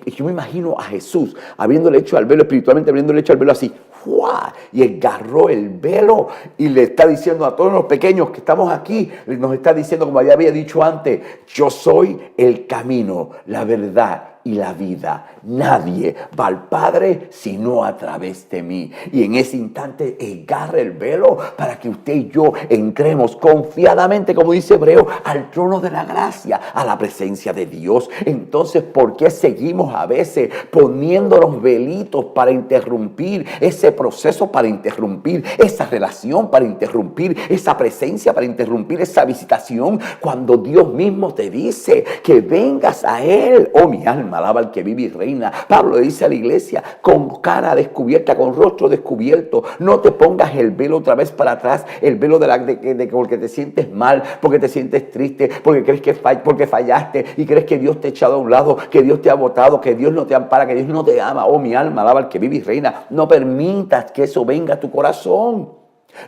Yo me imagino a Jesús habiéndole hecho al velo, espiritualmente habiéndole hecho al velo así, ¡fua! Y agarró el velo y le está diciendo a todos los pequeños que estamos aquí, nos está diciendo, como ya había dicho antes, yo soy el camino, la verdad y la vida. Nadie va al Padre sino a través de mí. Y en ese instante agarra el velo para que usted y yo entremos confiadamente, como dice Hebreo, al trono de la gracia, a la presencia de Dios. Entonces, ¿por qué seguimos a veces poniendo los velitos para interrumpir ese proceso, para interrumpir esa relación, para interrumpir esa presencia, para interrumpir esa visitación, cuando Dios mismo te dice que vengas a Él? Oh, mi alma alaba al que vive y reina. Pablo le dice a la iglesia, con cara descubierta, con rostro descubierto, no te pongas el velo otra vez para atrás, el velo de porque te sientes mal, porque te sientes triste, porque crees que porque fallaste y crees que Dios te ha echado a un lado, que Dios te ha botado, que Dios no te ampara, que Dios no te ama. Oh, mi alma alaba al que vive y reina. No permitas que eso venga a tu corazón.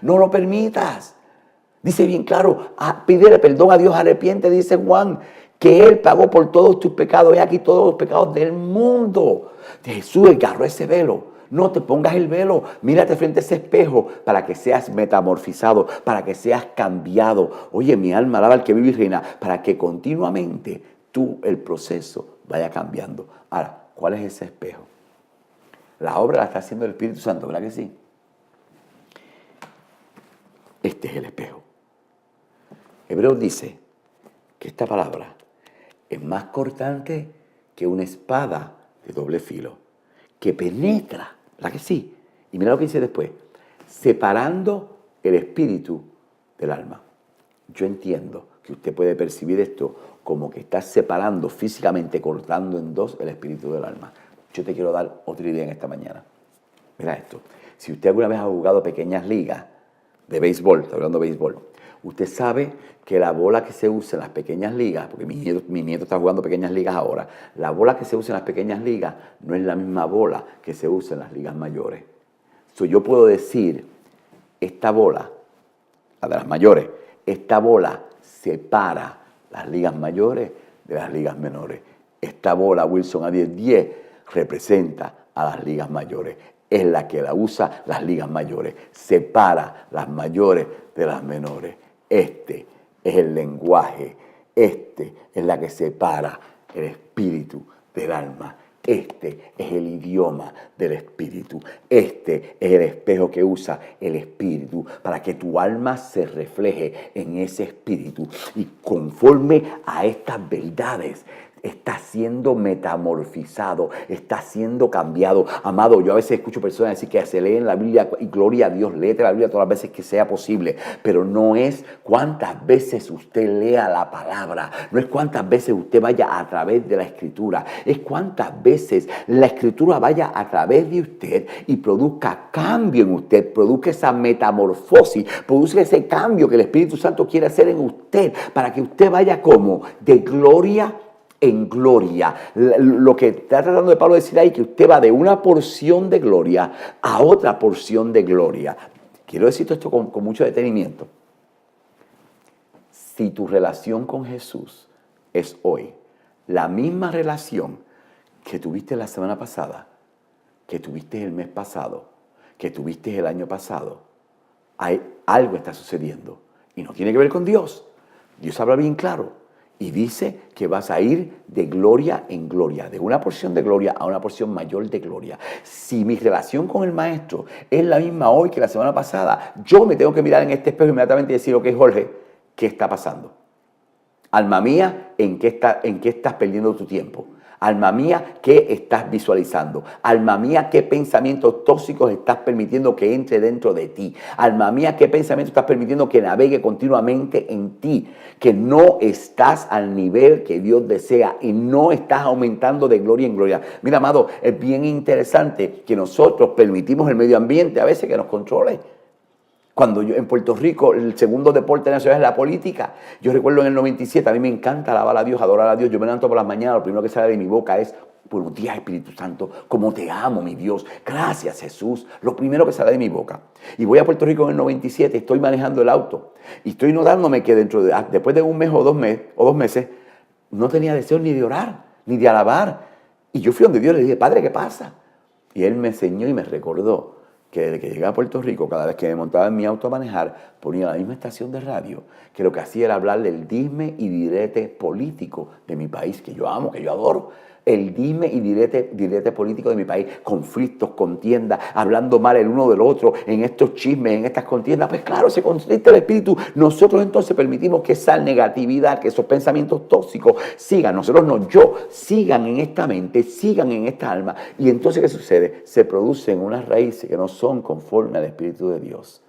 No lo permitas. Dice bien claro, pídele perdón a Dios, arrepiente, dice Juan, que Él pagó por todos tus pecados. He aquí todos los pecados del mundo. Jesús agarró ese velo. No te pongas el velo. Mírate frente a ese espejo para que seas metamorfizado, para que seas cambiado. Oye, mi alma alaba al que vive y reina, para que continuamente el proceso vaya cambiando. Ahora, ¿cuál es ese espejo? La obra la está haciendo el Espíritu Santo, ¿verdad que sí? Este es el espejo. Hebreos dice que esta palabra es más cortante que una espada de doble filo, que penetra, ¿la que sí? Y mira lo que dice después, separando el espíritu del alma. Yo entiendo que usted puede percibir esto como que está separando físicamente, cortando en dos el espíritu del alma. Yo te quiero dar otra idea en esta mañana. Mira esto, si usted alguna vez ha jugado pequeñas ligas de béisbol, está hablando de béisbol, usted sabe que la bola que se usa en las pequeñas ligas, porque mi nieto está jugando pequeñas ligas ahora, la bola que se usa en las pequeñas ligas no es la misma bola que se usa en las ligas mayores. Yo puedo decir, esta bola, la de las mayores, esta bola separa las ligas mayores de las ligas menores. Esta bola Wilson a 10-10 representa a las ligas mayores. Es la que la usa las ligas mayores. Separa las mayores de las menores. Este es el lenguaje. Este es la que separa el espíritu del alma. Este es el idioma del espíritu. Este es el espejo que usa el espíritu para que tu alma se refleje en ese espíritu. Y conforme a estas verdades, está siendo metamorfizado, está siendo cambiado. Amado, yo a veces escucho personas decir que se leen la Biblia y gloria a Dios, léete la Biblia todas las veces que sea posible, pero no es cuántas veces usted lea la palabra, no es cuántas veces usted vaya a través de la Escritura, es cuántas veces la Escritura vaya a través de usted y produzca cambio en usted, produzca esa metamorfosis, produzca ese cambio que el Espíritu Santo quiere hacer en usted, para que usted vaya como de gloria en gloria. Lo que está tratando de Pablo decir ahí, que usted va de una porción de gloria a otra porción de gloria. Quiero decir esto con mucho detenimiento. Si tu relación con Jesús es hoy la misma relación que tuviste la semana pasada, que tuviste el mes pasado, que tuviste el año pasado, algo está sucediendo y no tiene que ver con Dios. Dios habla bien claro. Y dice que vas a ir de gloria en gloria, de una porción de gloria a una porción mayor de gloria. Si mi relación con el Maestro es la misma hoy que la semana pasada, yo me tengo que mirar en este espejo inmediatamente y decir, ok, Jorge, ¿qué está pasando? Alma mía, ¿en qué estás perdiendo tu tiempo? Alma mía, ¿qué estás visualizando? Alma mía, ¿qué pensamientos tóxicos estás permitiendo que entre dentro de ti? Alma mía, ¿qué pensamientos estás permitiendo que navegue continuamente en ti? Que no estás al nivel que Dios desea y no estás aumentando de gloria en gloria. Mira, amado, es bien interesante que nosotros permitimos el medio ambiente a veces que nos controle. Cuando yo en Puerto Rico, el segundo deporte nacional es la política. Yo recuerdo en el 97, a mí me encanta alabar a Dios, adorar a Dios. Yo me levanto por las mañanas, lo primero que sale de mi boca es, buenos días, Espíritu Santo, como te amo, mi Dios. Gracias, Jesús. Lo primero que sale de mi boca. Y voy a Puerto Rico en el 97, estoy manejando el auto. Y estoy notándome que después de un mes o dos meses, no tenía deseo ni de orar, ni de alabar. Y yo fui donde Dios le dije, Padre, ¿qué pasa? Y Él me enseñó y me recordó que desde que llegué a Puerto Rico, cada vez que me montaba en mi auto a manejar, ponía la misma estación de radio, que lo que hacía era hablar del dime y direte político de mi país, que yo amo, que yo adoro. El dime y direte político de mi país, conflictos, contiendas, hablando mal el uno del otro, en estos chismes, en estas contiendas. Pues claro, se constricta el espíritu. Nosotros entonces permitimos que esa negatividad, que esos pensamientos tóxicos sigan, nosotros no, sigan en esta mente, sigan en esta alma. Y entonces, ¿qué sucede? Se producen unas raíces que no son conforme al Espíritu de Dios.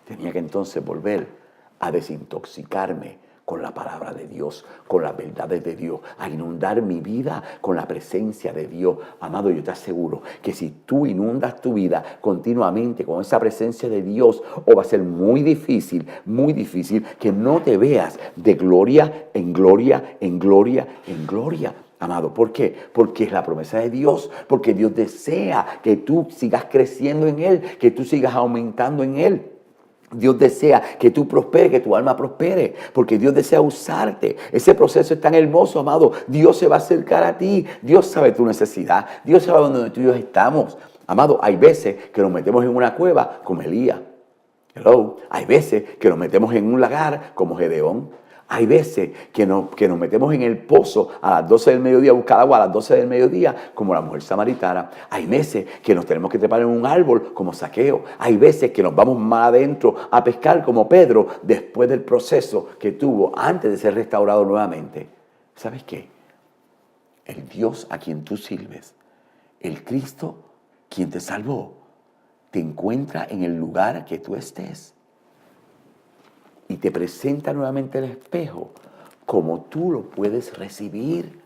Tenía que entonces volver a desintoxicarme con la palabra de Dios, con las verdades de Dios, a inundar mi vida con la presencia de Dios. Amado, yo te aseguro que si tú inundas tu vida continuamente con esa presencia de Dios, o va a ser muy difícil que no te veas de gloria en gloria, en gloria, en gloria. Amado, ¿por qué? Porque es la promesa de Dios, porque Dios desea que tú sigas creciendo en Él, que tú sigas aumentando en Él. Dios desea que tú prosperes, que tu alma prospere, porque Dios desea usarte. Ese proceso es tan hermoso, amado. Dios se va a acercar a ti. Dios sabe tu necesidad. Dios sabe dónde tú y yo estamos. Amado, hay veces que nos metemos en una cueva como Elías. Hello. Hay veces que nos metemos en un lagar como Gedeón. Hay veces que nos metemos en el pozo a las 12 del mediodía, a buscar agua a las 12 del mediodía, como la mujer samaritana. Hay veces que nos tenemos que trepar en un árbol, como Zaqueo. Hay veces que nos vamos más adentro a pescar, como Pedro, después del proceso que tuvo antes de ser restaurado nuevamente. ¿Sabes qué? El Dios a quien tú sirves, el Cristo quien te salvó, te encuentra en el lugar que tú estés. Y te presenta nuevamente el espejo, como tú lo puedes recibir.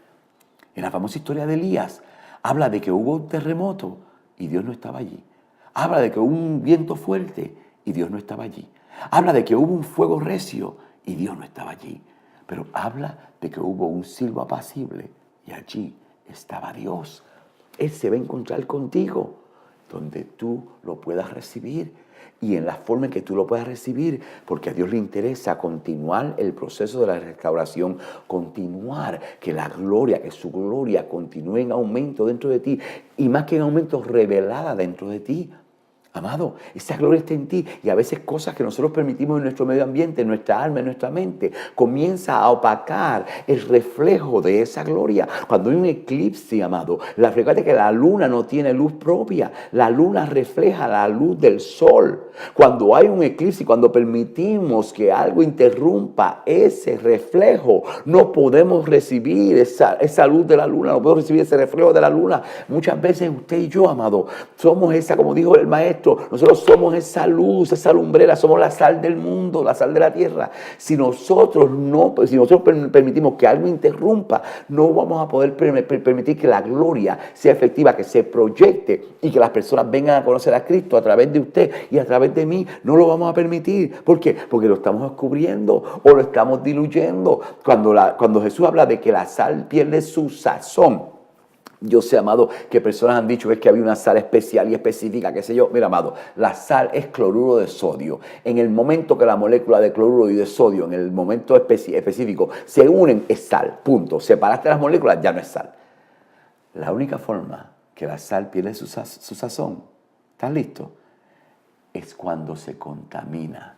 En la famosa historia de Elías, habla de que hubo un terremoto y Dios no estaba allí. Habla de que hubo un viento fuerte y Dios no estaba allí. Habla de que hubo un fuego recio y Dios no estaba allí. Pero habla de que hubo un silbo apacible y allí estaba Dios. Él se va a encontrar contigo donde tú lo puedas recibir. Y en la forma en que tú lo puedas recibir, porque a Dios le interesa continuar el proceso de la restauración, continuar que la gloria, que su gloria continúe en aumento dentro de ti, y más que en aumento, revelada dentro de ti. Amado, esa gloria está en ti, y a veces cosas que nosotros permitimos en nuestro medio ambiente, en nuestra alma, en nuestra mente, comienza a opacar el reflejo de esa gloria. Cuando hay un eclipse, amado, recuerda que la luna no tiene luz propia, la luna refleja la luz del sol. Cuando hay un eclipse, cuando permitimos que algo interrumpa ese reflejo, no podemos recibir esa luz de la luna, no podemos recibir ese reflejo de la luna. Muchas veces usted y yo, amado, somos esa, como dijo el maestro, nosotros somos esa luz, esa lumbrera, somos la sal del mundo, la sal de la tierra. Si nosotros permitimos que algo interrumpa, no vamos a poder permitir que la gloria sea efectiva, que se proyecte y que las personas vengan a conocer a Cristo a través de usted y a través de mí. No lo vamos a permitir. ¿Por qué? Porque lo estamos descubriendo o lo estamos diluyendo. Cuando Jesús habla de que la sal pierde su sazón, yo sé, amado, que personas han dicho que había una sal especial y específica, qué sé yo. Mira, amado, la sal es cloruro de sodio. En el momento que la molécula de cloruro y de sodio, en el momento específico, se unen, es sal, punto. Separaste las moléculas, ya no es sal. La única forma que la sal pierde su sazón, ¿estás listo? Es cuando se contamina.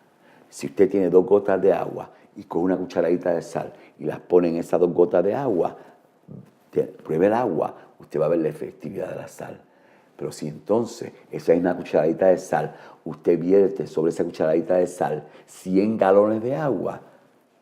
Si usted tiene 2 gotas de agua y con una cucharadita de sal y las pone en esas 2 gotas de agua, pruebe el agua, usted va a ver la efectividad de la sal. Pero si entonces esa misma cucharadita de sal, usted vierte sobre esa cucharadita de sal 100 galones de agua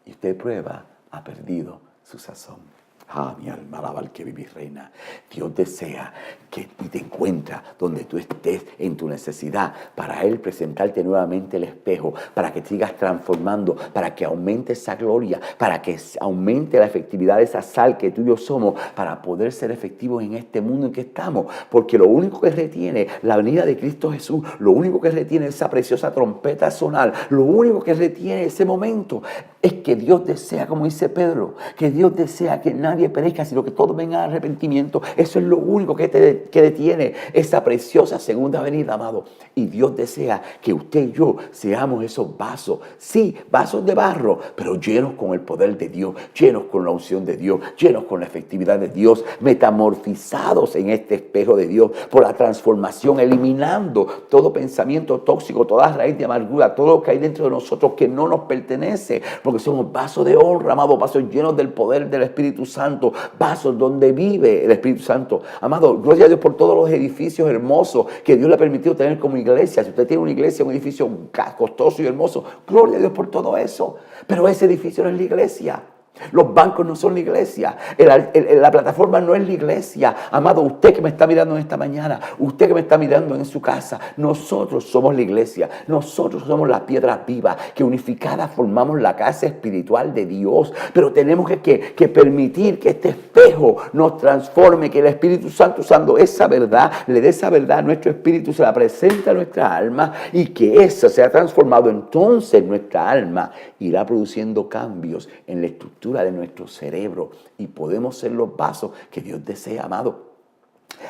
y usted prueba, ha perdido su sazón. Ah, mi alma alaba al que vive y reina. Dios desea que te encuentra donde tú estés en tu necesidad, para Él presentarte nuevamente el espejo, para que sigas transformando, para que aumente esa gloria, para que aumente la efectividad de esa sal que tú y yo somos, para poder ser efectivos en este mundo en que estamos. Porque lo único que retiene la venida de Cristo Jesús, lo único que retiene esa preciosa trompeta sonar, lo único que retiene ese momento es que Dios desea, como dice Pedro, que Dios desea que nadie perezca, sino que todos vengan al arrepentimiento. Eso es lo único que detiene esa preciosa segunda venida, amado. Y Dios desea que usted y yo seamos esos vasos, sí, vasos de barro, pero llenos con el poder de Dios, llenos con la unción de Dios, llenos con la efectividad de Dios, metamorfizados en este espejo de Dios por la transformación, eliminando todo pensamiento tóxico, toda raíz de amargura, todo lo que hay dentro de nosotros que no nos pertenece, porque somos vasos de honra, amado, vasos llenos del poder del Espíritu Santo, vasos donde vive el Espíritu Santo. Amado, gloria a Dios por todos los edificios hermosos que Dios le ha permitido tener como iglesia. Si usted tiene una iglesia, un edificio costoso y hermoso, gloria a Dios por todo eso. Pero ese edificio no es la iglesia. Los bancos no son la iglesia, la plataforma no es la iglesia. Amado, usted que me está mirando en esta mañana, usted que me está mirando en su casa, nosotros somos la iglesia, nosotros somos las piedras vivas que unificadas formamos la casa espiritual de Dios. Pero tenemos que permitir que este espejo nos transforme, que el Espíritu Santo, usando esa verdad, le dé esa verdad a nuestro espíritu, se la presenta a nuestra alma y que eso sea transformado. Entonces nuestra alma irá produciendo cambios en la estructura de nuestro cerebro y podemos ser los vasos que Dios desea, amado.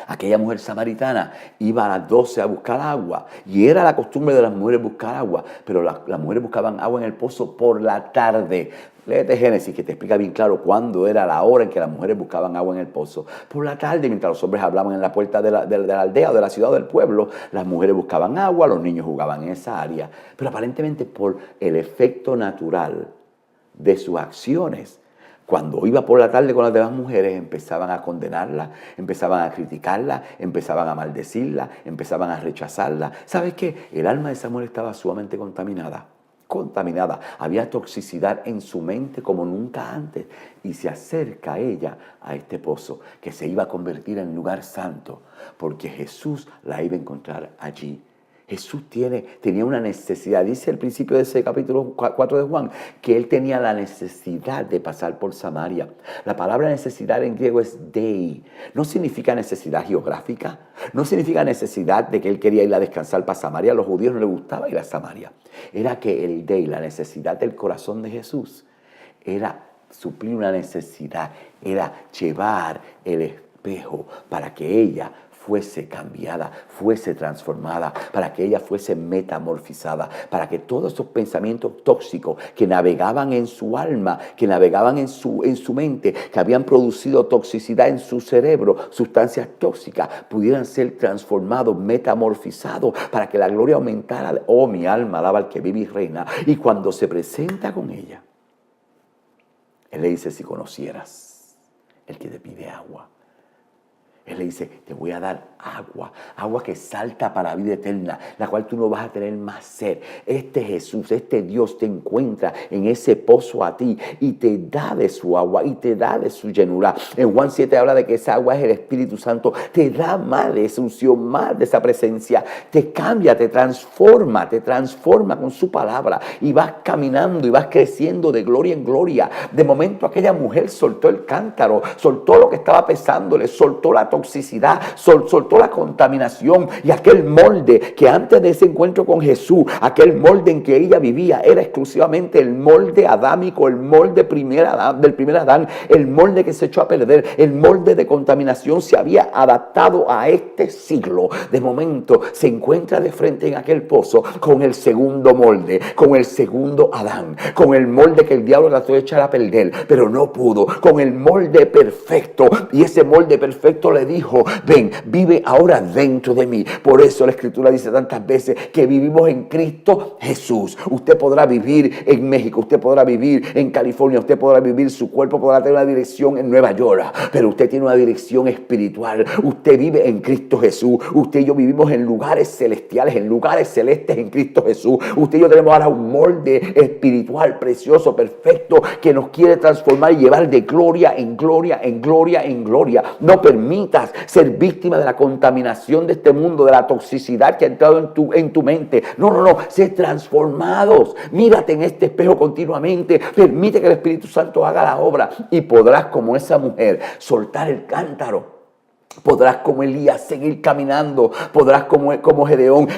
Aquella mujer samaritana iba a las 12 a buscar agua y era la costumbre de las mujeres buscar agua, pero las mujeres buscaban agua en el pozo por la tarde. Léete Génesis, que te explica bien claro cuándo era la hora en que las mujeres buscaban agua en el pozo. Por la tarde, mientras los hombres hablaban en la puerta de la aldea o de la ciudad o del pueblo, las mujeres buscaban agua, los niños jugaban en esa área. Pero aparentemente por el efecto natural de sus acciones, cuando iba por la tarde con las demás mujeres, empezaban a condenarla, empezaban a criticarla, empezaban a maldecirla, empezaban a rechazarla. ¿Sabes qué? El alma de esa mujer estaba sumamente contaminada. Había toxicidad en su mente como nunca antes. Y se acerca ella a este pozo que se iba a convertir en lugar santo, porque Jesús la iba a encontrar allí. Jesús tenía una necesidad, dice el principio de ese capítulo 4 de Juan, que él tenía la necesidad de pasar por Samaria. La palabra necesidad en griego es dei. No significa necesidad geográfica, no significa necesidad de que él quería ir a descansar para Samaria. A los judíos no les gustaba ir a Samaria. Era que el dei, la necesidad del corazón de Jesús, era suplir una necesidad, era llevar el espejo para que ella fuese cambiada, fuese transformada, para que ella fuese metamorfizada, para que todos esos pensamientos tóxicos que navegaban en su alma, que navegaban en su mente, que habían producido toxicidad en su cerebro, sustancias tóxicas, pudieran ser transformados, metamorfizados, para que la gloria aumentara. Oh, mi alma alaba al que vive y reina. Y cuando se presenta con ella, él le dice: si conocieras el que te pide agua. Él le dice: te voy a dar agua, agua que salta para la vida eterna, la cual tú no vas a tener más sed. Este Jesús, este Dios te encuentra en ese pozo a ti y te da de su agua y te da de su llenura. En Juan 7 habla de que esa agua es el Espíritu Santo, te da más de esa unción, más de esa presencia, te cambia, te transforma con su palabra y vas caminando y vas creciendo de gloria en gloria. De momento aquella mujer soltó el cántaro, soltó lo que estaba pesándole, soltó la toxicidad, soltó la contaminación, y aquel molde que antes de ese encuentro con Jesús, aquel molde en que ella vivía era exclusivamente el molde adámico, el molde del primer Adán, el molde que se echó a perder, el molde de contaminación se había adaptado a este siglo. De momento se encuentra de frente en aquel pozo con el segundo molde, con el segundo Adán, con el molde que el diablo trató de echar a perder, pero no pudo, con el molde perfecto, y ese molde perfecto le le dijo, ven, vive ahora dentro de mí. Por eso la Escritura dice tantas veces que vivimos en Cristo Jesús. Usted podrá vivir en México, usted podrá vivir en California, usted podrá vivir, su cuerpo podrá tener una dirección en Nueva York, pero usted tiene una dirección espiritual. Usted vive en Cristo Jesús. Usted y yo vivimos en lugares celestiales, en lugares celestes en Cristo Jesús. Usted y yo tenemos ahora un molde espiritual precioso, perfecto, que nos quiere transformar y llevar de gloria en gloria, en gloria, en gloria. No permitas ser víctima de la contaminación de este mundo, de la toxicidad que ha entrado en tu mente. No, no, no. Sé transformados. Mírate en este espejo continuamente. Permite que el Espíritu Santo haga la obra y podrás, como esa mujer, soltar el cántaro. Podrás, como Elías, seguir caminando. Podrás, como Gedeón,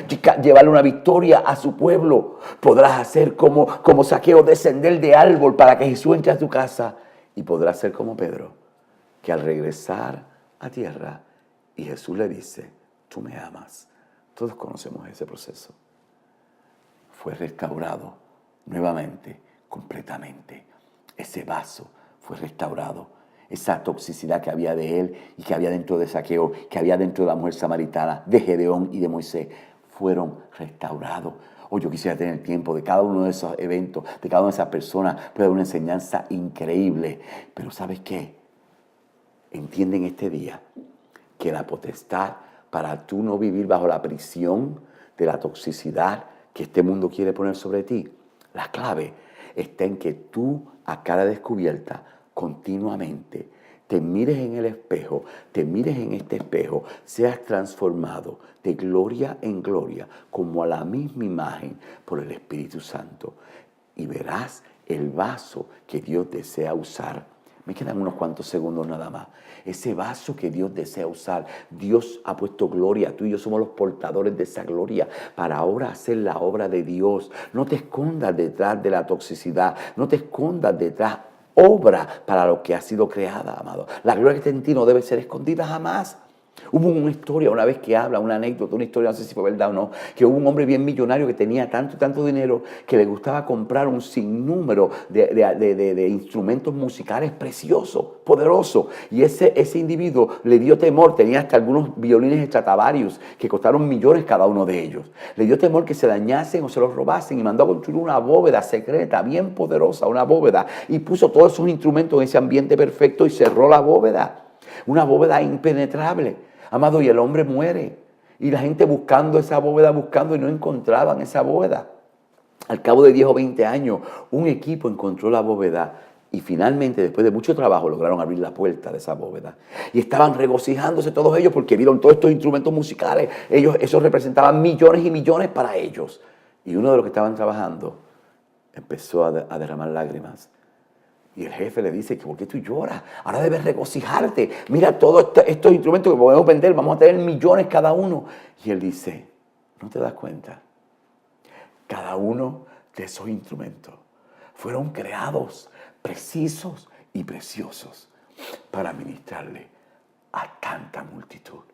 llevarle una victoria a su pueblo. Podrás hacer como Zaqueo, descender de árbol para que Jesús entre a tu casa. Y podrás ser como Pedro, que al regresar a tierra y Jesús le dice, tú me amas. Todos conocemos ese proceso. Fue restaurado nuevamente, completamente. Ese vaso fue restaurado. Esa toxicidad que había de él y que había dentro de Zaqueo, que había dentro de la mujer samaritana, de Gedeón y de Moisés, fueron restaurados. Hoy yo quisiera tener tiempo de cada uno de esos eventos, de cada una de esas personas, puede haber una enseñanza increíble. Pero ¿sabes qué? Entienden este día que la potestad para tú no vivir bajo la prisión de la toxicidad que este mundo quiere poner sobre ti, la clave está en que tú a cara descubierta continuamente te mires en el espejo, te mires en este espejo, seas transformado de gloria en gloria como a la misma imagen por el Espíritu Santo y verás el vaso que Dios desea usar. Me quedan unos cuantos segundos nada más. Ese vaso que Dios desea usar, Dios ha puesto gloria. Tú y yo somos los portadores de esa gloria para ahora hacer la obra de Dios. No te escondas detrás de la toxicidad. No te escondas detrás. Obra para lo que ha sido creada, amado. La gloria que está en ti no debe ser escondida jamás. Hubo una historia una vez que habla, una anécdota, una historia, no sé si fue verdad o no, que hubo un hombre bien millonario que tenía tanto dinero que le gustaba comprar un sinnúmero de instrumentos musicales preciosos, poderosos. Y ese individuo le dio temor, tenía hasta algunos violines Stradivarius que costaron millones cada uno de ellos. Le dio temor que se dañasen o se los robasen y mandó a construir una bóveda secreta, bien poderosa, una bóveda. Y puso todos esos instrumentos en ese ambiente perfecto y cerró la bóveda. Una bóveda impenetrable, amado, y el hombre muere. Y la gente buscando esa bóveda, buscando y no encontraban esa bóveda. Al cabo de 10 o 20 años, un equipo encontró la bóveda y finalmente, después de mucho trabajo, lograron abrir la puerta de esa bóveda. Y estaban regocijándose todos ellos porque vieron todos estos instrumentos musicales. Esos representaban millones y millones para ellos. Y uno de los que estaban trabajando empezó a derramar lágrimas. Y el jefe le dice, ¿por qué tú lloras? Ahora debes regocijarte. Mira todos estos instrumentos que podemos vender, vamos a tener millones cada uno. Y él dice, ¿no te das cuenta? Cada uno de esos instrumentos fueron creados precisos y preciosos para ministrarle a tanta multitud.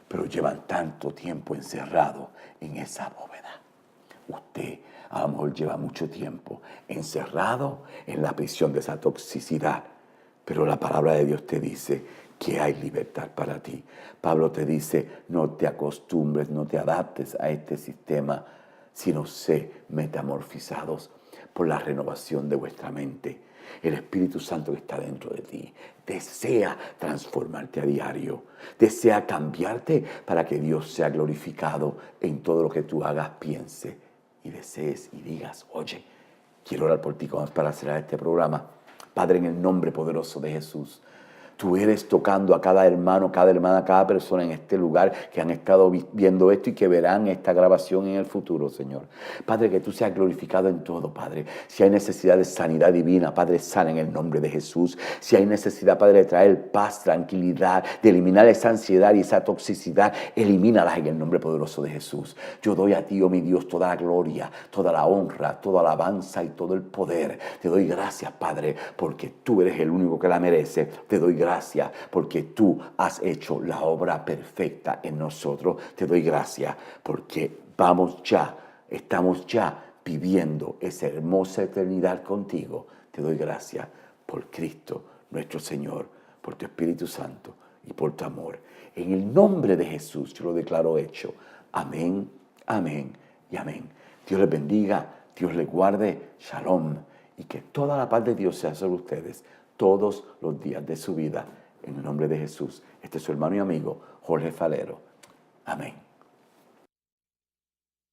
Pero llevan tanto tiempo encerrados en esa bóveda. Usted a lo mejor lleva mucho tiempo encerrado en la prisión de esa toxicidad, pero la palabra de Dios te dice que hay libertad para ti. Pablo te dice, no te acostumbres, no te adaptes a este sistema, sino sé metamorfizados por la renovación de vuestra mente. El Espíritu Santo que está dentro de ti desea transformarte a diario, desea cambiarte para que Dios sea glorificado en todo lo que tú hagas, piense y desees y digas, oye, quiero orar por ti para cerrar este programa. Padre, en el nombre poderoso de Jesús, tú eres tocando a cada hermano, cada hermana, cada persona en este lugar que han estado viendo esto y que verán esta grabación en el futuro, Señor. Padre, que tú seas glorificado en todo, Padre. Si hay necesidad de sanidad divina, Padre, sana en el nombre de Jesús. Si hay necesidad, Padre, de traer paz, tranquilidad, de eliminar esa ansiedad y esa toxicidad, elimínalas en el nombre poderoso de Jesús. Yo doy a ti, oh mi Dios, toda la gloria, toda la honra, toda la alabanza y todo el poder. Te doy gracias, Padre, porque tú eres el único que la merece. Te doy gracias porque tú has hecho la obra perfecta en nosotros. Te doy gracias porque estamos ya viviendo esa hermosa eternidad contigo. Te doy gracias por Cristo, nuestro Señor, por tu Espíritu Santo y por tu amor. En el nombre de Jesús yo lo declaro hecho. Amén, amén y amén. Dios les bendiga, Dios les guarde. Shalom. Y que toda la paz de Dios sea sobre ustedes todos los días de su vida. En el nombre de Jesús. Este es su hermano y amigo Jorge Falero. Amén.